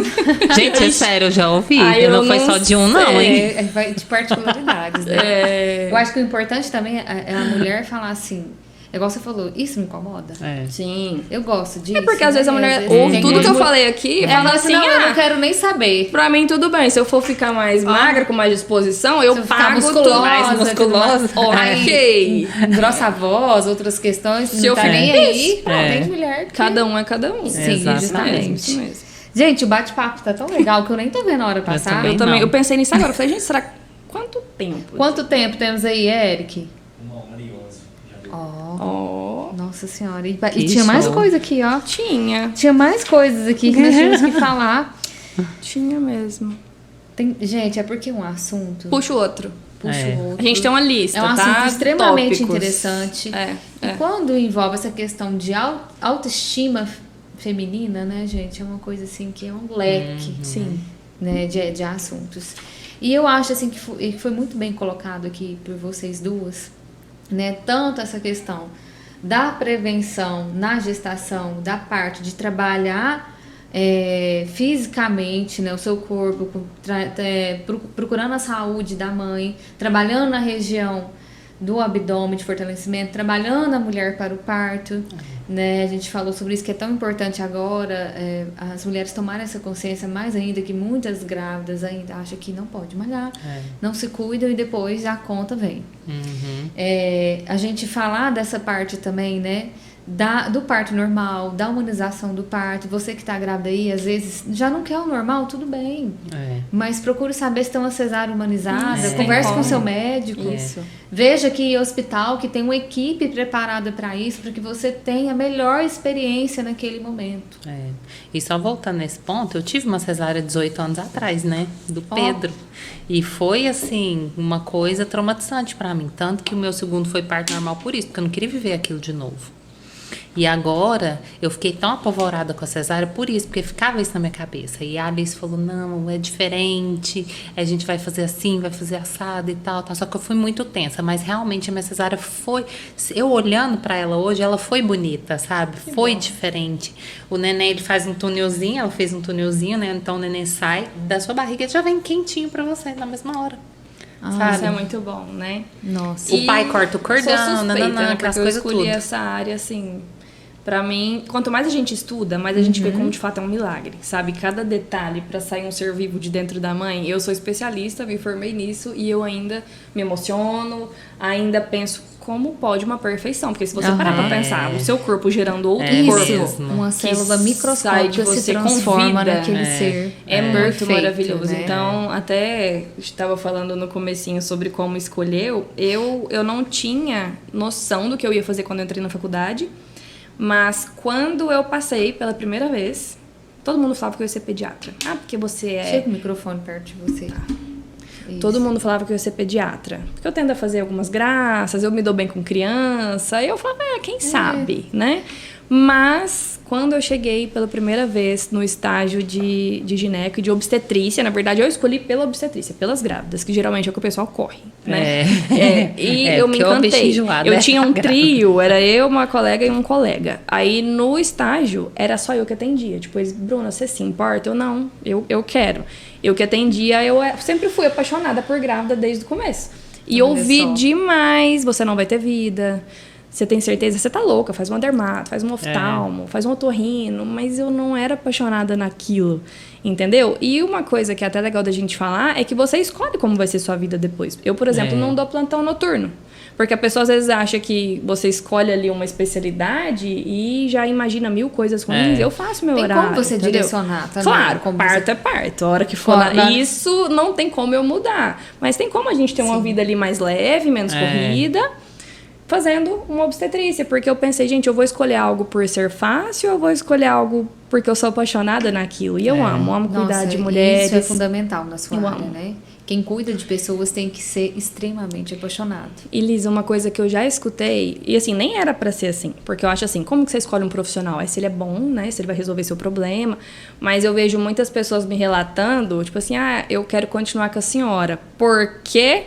Gente, é sério, eu já ouvi. Eu não foi só de um, não, hein? Vai de particularidades, né? Eu acho que o importante também é a mulher falar assim, igual você falou, isso me incomoda? Sim. Eu gosto disso. É porque às vezes a mulher vezes ouve tudo que eu falei aqui e fala assim, não, eu não quero nem saber. Pra mim tudo bem, se eu for ficar mais magra, com mais disposição, eu pago tudo mais musculosa. Ok. Grossa a voz, outras questões, Se não tá eu nem fizer aí. Tem de mulher que... Cada um é cada um. Sim, justamente. Isso mesmo. Gente, o bate-papo tá tão legal que eu nem tô vendo a hora passar. Eu também. Eu pensei nisso agora. Eu falei, gente, será quanto tempo? Quanto tempo temos aí, Eric? 1h11. Nossa senhora. E tinha mais coisa aqui, ó. Tinha mais coisas aqui que nós tínhamos que falar. Tinha mesmo. Gente, é porque um assunto... Puxa o outro. outro. A gente tem uma lista, é um assunto extremamente Tópicos. Interessante. E quando envolve essa questão de autoestima feminina, né, gente? É uma coisa assim que é um leque, né, de assuntos. E eu acho assim que foi muito bem colocado aqui por vocês duas, né? Tanto essa questão da prevenção na gestação, da parte de trabalhar fisicamente, né, o seu corpo, procurando a saúde da mãe, trabalhando na região do abdômen de fortalecimento, trabalhando a mulher para o parto, né? A gente falou sobre isso que é tão importante agora, as mulheres tomarem essa consciência mais ainda, que muitas grávidas ainda acham que não pode malhar, não se cuidam e depois a conta vem. A gente falar dessa parte também, né, do parto normal, da humanização do parto. Você que tá grávida aí, às vezes, já não quer o normal, tudo bem. Mas procure saber se tem uma cesárea humanizada, converse com o seu médico. Isso. Veja que hospital que tem uma equipe preparada para isso, para que você tenha a melhor experiência naquele momento. E só voltando nesse ponto, eu tive uma cesárea 18 anos atrás, né? Do Pedro. E foi, assim, uma coisa traumatizante para mim. Tanto que o meu segundo foi parto normal por isso, porque eu não queria viver aquilo de novo. E agora, eu fiquei tão apavorada com a cesárea por isso, porque ficava isso na minha cabeça. E a Alice falou, não, é diferente, a gente vai fazer assim, vai fazer assado e tal. Só que eu fui muito tensa, mas realmente a minha cesárea foi... Eu olhando pra ela hoje, ela foi bonita, sabe? Foi diferente. O neném, ele faz um túnelzinho, ela fez um túnelzinho, né? Então o neném sai da sua barriga e já vem quentinho pra você na mesma hora. Sabe? Isso é muito bom, né? Nossa. O pai corta o cordão, sou suspeita, né? aquelas Porque eu coisas escolhi tudo. essa área, assim... Pra mim, quanto mais a gente estuda, mais a gente vê como de fato é um milagre, sabe? Cada detalhe pra sair um ser vivo de dentro da mãe. Eu sou especialista, me formei nisso e eu ainda me emociono, ainda penso como pode uma perfeição. Porque se você parar pra pensar, o seu corpo gerando outro corpo, mesmo. Uma célula microscópica de você se transforma com vida, naquele ser. É muito perfeito, maravilhoso. né? Então, até estava falando no comecinho sobre como escolher. Eu não tinha noção do que eu ia fazer quando eu entrei na faculdade. Mas quando eu passei pela primeira vez, todo mundo falava que eu ia ser pediatra. Ah, porque você é... Chega o microfone perto de você. Isso. Todo mundo falava que eu ia ser pediatra. Porque eu tento fazer algumas graças, eu me dou bem com criança. E eu falava, quem sabe, né? Mas, quando eu cheguei pela primeira vez no estágio de gineco e de obstetrícia, na verdade, eu escolhi pela obstetrícia, pelas grávidas, que geralmente é o que o pessoal corre, né? E eu me encantei. Eu tinha um trio, era eu, uma colega e um colega. Aí, no estágio, era só eu que atendia. Tipo, Bruna, você se importa? Eu, não, eu quero. Eu que atendia, eu sempre fui apaixonada por grávida desde o começo. E ouvi demais, você não vai ter vida... Você tem certeza? Você tá louca, faz um dermato, faz um oftalmo, faz um otorrino, mas eu não era apaixonada naquilo, entendeu? E uma coisa que é até legal da gente falar é que você escolhe como vai ser sua vida depois. Eu, por exemplo, não dou plantão noturno, porque a pessoa às vezes acha que você escolhe ali uma especialidade e já imagina 1000 coisas ruins. Eu faço meu horário. Tem como você entendeu? direcionar também? Claro, como parto você... é parto. A hora que for isso, não tem como eu mudar. Mas tem como a gente ter uma vida ali mais leve, menos corrida, fazendo uma obstetrícia, porque eu pensei, gente, eu vou escolher algo por ser fácil ou eu vou escolher algo porque eu sou apaixonada naquilo? E eu amo cuidar de mulheres. Isso é fundamental na sua área, amo. né? Quem cuida de pessoas tem que ser extremamente apaixonado. E, Lisa, uma coisa que eu já escutei, e assim, nem era pra ser assim, porque eu acho assim, como que você escolhe um profissional? É se ele é bom, né? Se ele vai resolver seu problema. Mas eu vejo muitas pessoas me relatando, tipo assim, eu quero continuar com a senhora, porque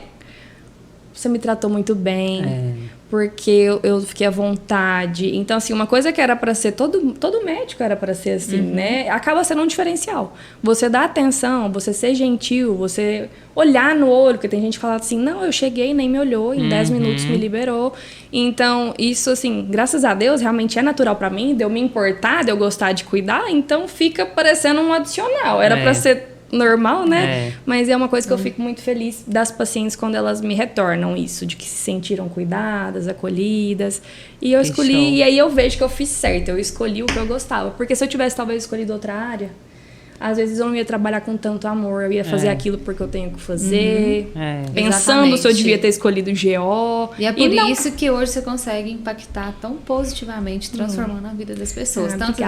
você me tratou muito bem, porque eu fiquei à vontade. Então, assim, uma coisa que era pra ser... Todo médico era pra ser assim, né? Acaba sendo um diferencial. Você dá atenção, você ser gentil, você olhar no olho, porque tem gente que fala assim, não, eu cheguei, nem me olhou, em 10 minutos me liberou. Então, isso, assim, graças a Deus, realmente é natural pra mim, de eu me importar, de eu gostar de cuidar, então fica parecendo um adicional. Era pra ser normal, né? Mas é uma coisa que eu fico muito feliz das pacientes quando elas me retornam isso, de que se sentiram cuidadas, acolhidas. E eu escolhi, e aí eu vejo que eu fiz certo, eu escolhi o que eu gostava. Porque se eu tivesse talvez escolhido outra área, às vezes eu não ia trabalhar com tanto amor, eu ia fazer aquilo porque eu tenho que fazer, pensando se eu devia ter escolhido GO. E é por isso que hoje você consegue impactar tão positivamente, transformando a vida das pessoas. Tanto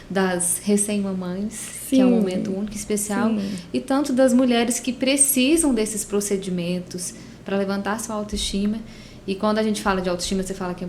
das recém-mamães, que é um momento único e especial, e tanto das mulheres que precisam desses procedimentos para levantar sua autoestima. E quando a gente fala de autoestima, você fala que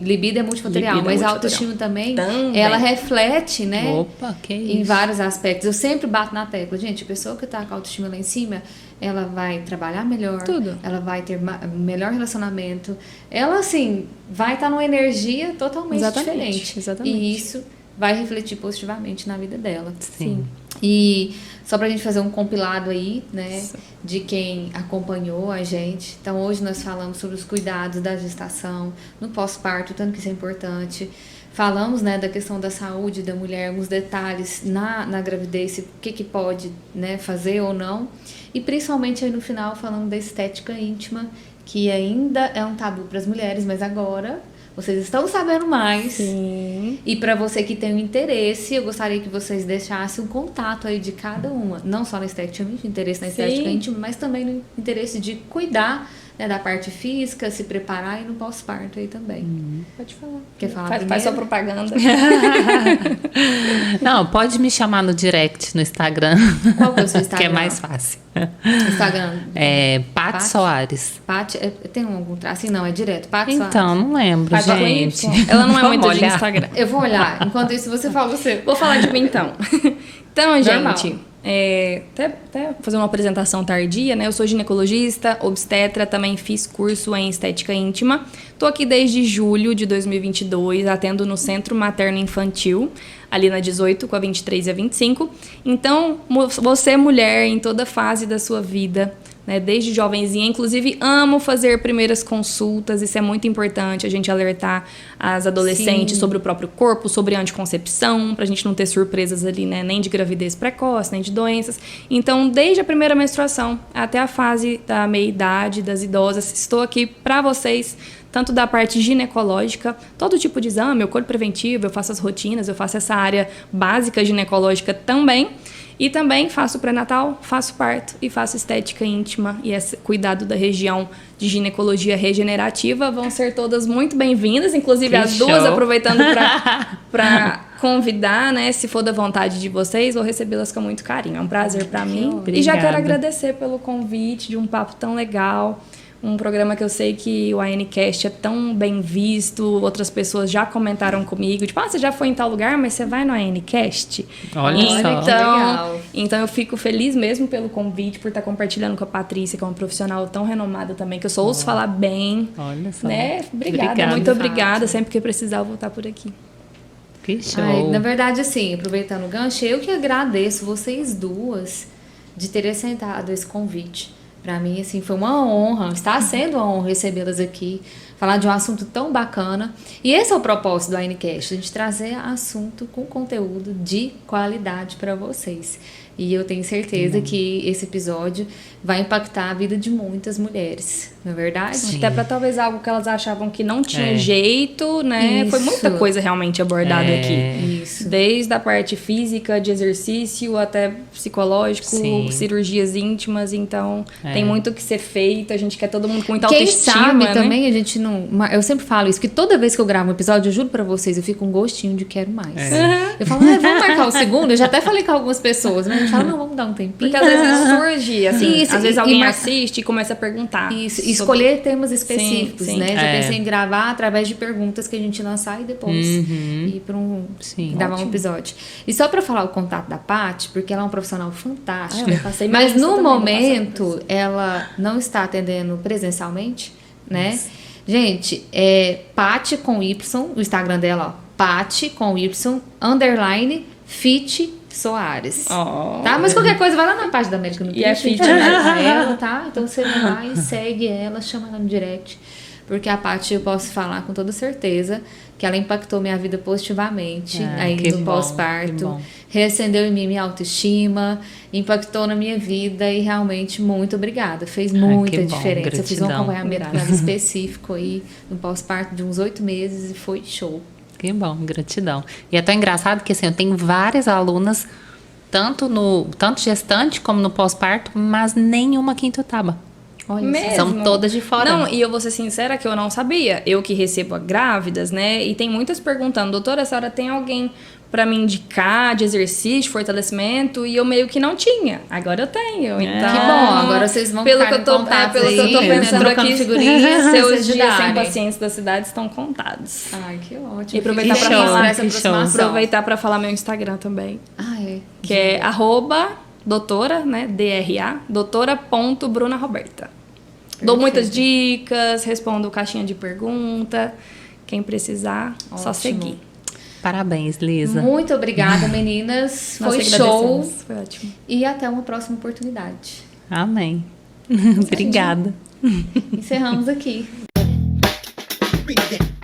libido é multifatorial, mas a autoestima também, ela reflete, né? Opa, que isso. Em vários aspectos. Eu sempre bato na tecla. Gente, a pessoa que tá com a autoestima lá em cima, ela vai trabalhar melhor, ela vai ter melhor relacionamento, ela, assim, vai estar numa energia totalmente diferente. Exatamente. E isso vai refletir positivamente na vida dela. Sim. E só pra gente fazer um compilado aí, né, de quem acompanhou a gente. Então, hoje nós falamos sobre os cuidados da gestação, no pós-parto, tanto que isso é importante. Falamos, né, da questão da saúde da mulher, alguns detalhes na gravidez, o que pode, né, fazer ou não. E principalmente aí no final falando da estética íntima, que ainda é um tabu para as mulheres, mas agora vocês estão sabendo mais. Sim. E para você que tem um interesse, eu gostaria que vocês deixassem um contato aí de cada uma. Não só na estética íntima, interesse na estética Sim. íntima, mas também no interesse de cuidar, né, da parte física, se preparar e no pós-parto aí também. Pode falar. Quer falar Faz primeiro? sua propaganda. Não, pode me chamar no direct no Instagram, Qual que é o seu Instagram? que é mais fácil. Instagram. É Paty Paty? Soares. Paty, tem algum traço? Assim, não, é direto. Paty Soares. Então, não lembro, Paty com gente. Y. Ela não é Vamos muito de olhar. Instagram. Eu vou olhar. Enquanto isso, você fala você. Vou falar de mim então. Então, Normal. gente, até fazer uma apresentação tardia, né? Eu sou ginecologista, obstetra, também fiz curso em estética íntima. Tô aqui desde julho de 2022, atendo no Centro Materno Infantil, ali na 18, com a 23 e a 25. Então, você, mulher, em toda fase da sua vida, né, desde jovenzinha, inclusive amo fazer primeiras consultas, isso é muito importante, a gente alertar as adolescentes Sim. sobre o próprio corpo, sobre anticoncepção, pra gente não ter surpresas ali, né, nem de gravidez precoce, nem de doenças. Então, desde a primeira menstruação até a fase da meia-idade, das idosas, estou aqui pra vocês, tanto da parte ginecológica, todo tipo de exame, o corpo preventivo, eu faço as rotinas, eu faço essa área básica ginecológica também. E também faço pré-natal, faço parto e faço estética íntima e esse cuidado da região de ginecologia regenerativa. Vão ser todas muito bem-vindas, inclusive Que as duas, show. aproveitando para convidar, né? Se for da vontade de vocês, vou recebê-las com muito carinho. É um prazer para mim. Obrigada. E já quero agradecer pelo convite de um papo tão legal. Um programa que eu sei que o ANCast é tão bem visto, outras pessoas já comentaram comigo, tipo, você já foi em tal lugar, mas você vai no ANCast? Olha só. que legal. Então eu fico feliz mesmo pelo convite, por estar compartilhando com a Patrícia, que é uma profissional tão renomada também, que eu só ouço falar bem. Olha só. Né? Obrigada, Obrigada. muito obrigada. Fátima. Sempre que precisar, eu vou estar por aqui. Que show. Ai, na verdade, assim, aproveitando o gancho, eu que agradeço vocês duas de terem aceitado esse convite. Pra mim, assim, foi uma honra, está sendo uma honra recebê-las aqui, falar de um assunto tão bacana. E esse é o propósito do ANCast, a gente trazer assunto com conteúdo de qualidade para vocês. E eu tenho certeza que esse episódio vai impactar a vida de muitas mulheres, não é verdade? Sim. Até para talvez algo que elas achavam que não tinha É. jeito, né? Foi muita Isso. coisa realmente abordada É. aqui. Isso. Desde a parte física, de exercício, até psicológico, Sim. cirurgias íntimas. Então, É. tem muito o que ser feito. A gente quer todo mundo com muita Quem autoestima, sabe né? também a gente não... Eu sempre falo isso, que toda vez que eu gravo um episódio, eu juro pra vocês, eu fico com um gostinho de quero mais. É. Eu falo, vamos marcar o segundo? Eu já até falei com algumas pessoas, mas a gente fala, não, vamos dar um tempinho. Porque às vezes surge, assim, Isso, às vezes e alguém marca- assiste e começa a perguntar. Isso, sobre- escolher temas específicos, Sim, né? sim. Já É. pensei em gravar através de perguntas que a gente lançar e depois ir para Sim. gravar um Ótimo. episódio. E só para falar o contato da Paty, porque ela é uma profissional fantástica. Ah, eu passei mas mais, eu no também vou momento ela não está atendendo presencialmente, né? Gente, Paty com Y, o Instagram dela, ó, Paty com Y, _ Fit Soares. Ó. Tá? Mas qualquer coisa, vai lá na página da Médica E é Nutrition, fit, pra ela, tá? Então você vai lá e segue ela, chama ela no direct. Porque a Paty, eu posso falar com toda certeza que ela impactou minha vida positivamente aí que no bom, que pós-parto. bom. Reacendeu em mim minha autoestima, impactou na minha vida e realmente muito obrigada. Fez muita que bom, diferença. Eu fiz um gratidão. acompanhamento com ela específico aí no pós-parto de uns 8 meses e foi show. Que bom, gratidão. E é tão engraçado que assim, eu tenho várias alunas, tanto gestante como no pós-parto, mas nenhuma aqui em Tutaba. Olha, Mesmo? São todas de fora. Não, e eu vou ser sincera que eu não sabia. Eu que recebo grávidas, né? E tem muitas perguntando, doutora, a senhora tem alguém pra me indicar de exercício, fortalecimento? E eu meio que não tinha. Agora eu tenho. Então, Que bom, agora vocês vão pelo ficar que eu em tô, contato pelo que eu tô aí, né, pensando trocando aqui, figurinhas, seus vocês dias sem ajudarem. pacientes da cidade estão contados. Ai, que ótimo. E aproveitar Fico pra feliz falar, por essa que show. aproximação. Aproveitar pra falar meu Instagram também. Ah, é. Que é @doutora, né? DRA, doutora.brunaroberta. Dou muitas dicas, respondo caixinha de pergunta. Quem precisar, só Ótimo. seguir. Parabéns, Lisa. Muito obrigada, meninas. Nós Foi que show. agradecemos. Foi ótimo. E até uma próxima oportunidade. Amém. Obrigada. Encerramos aqui. Bring that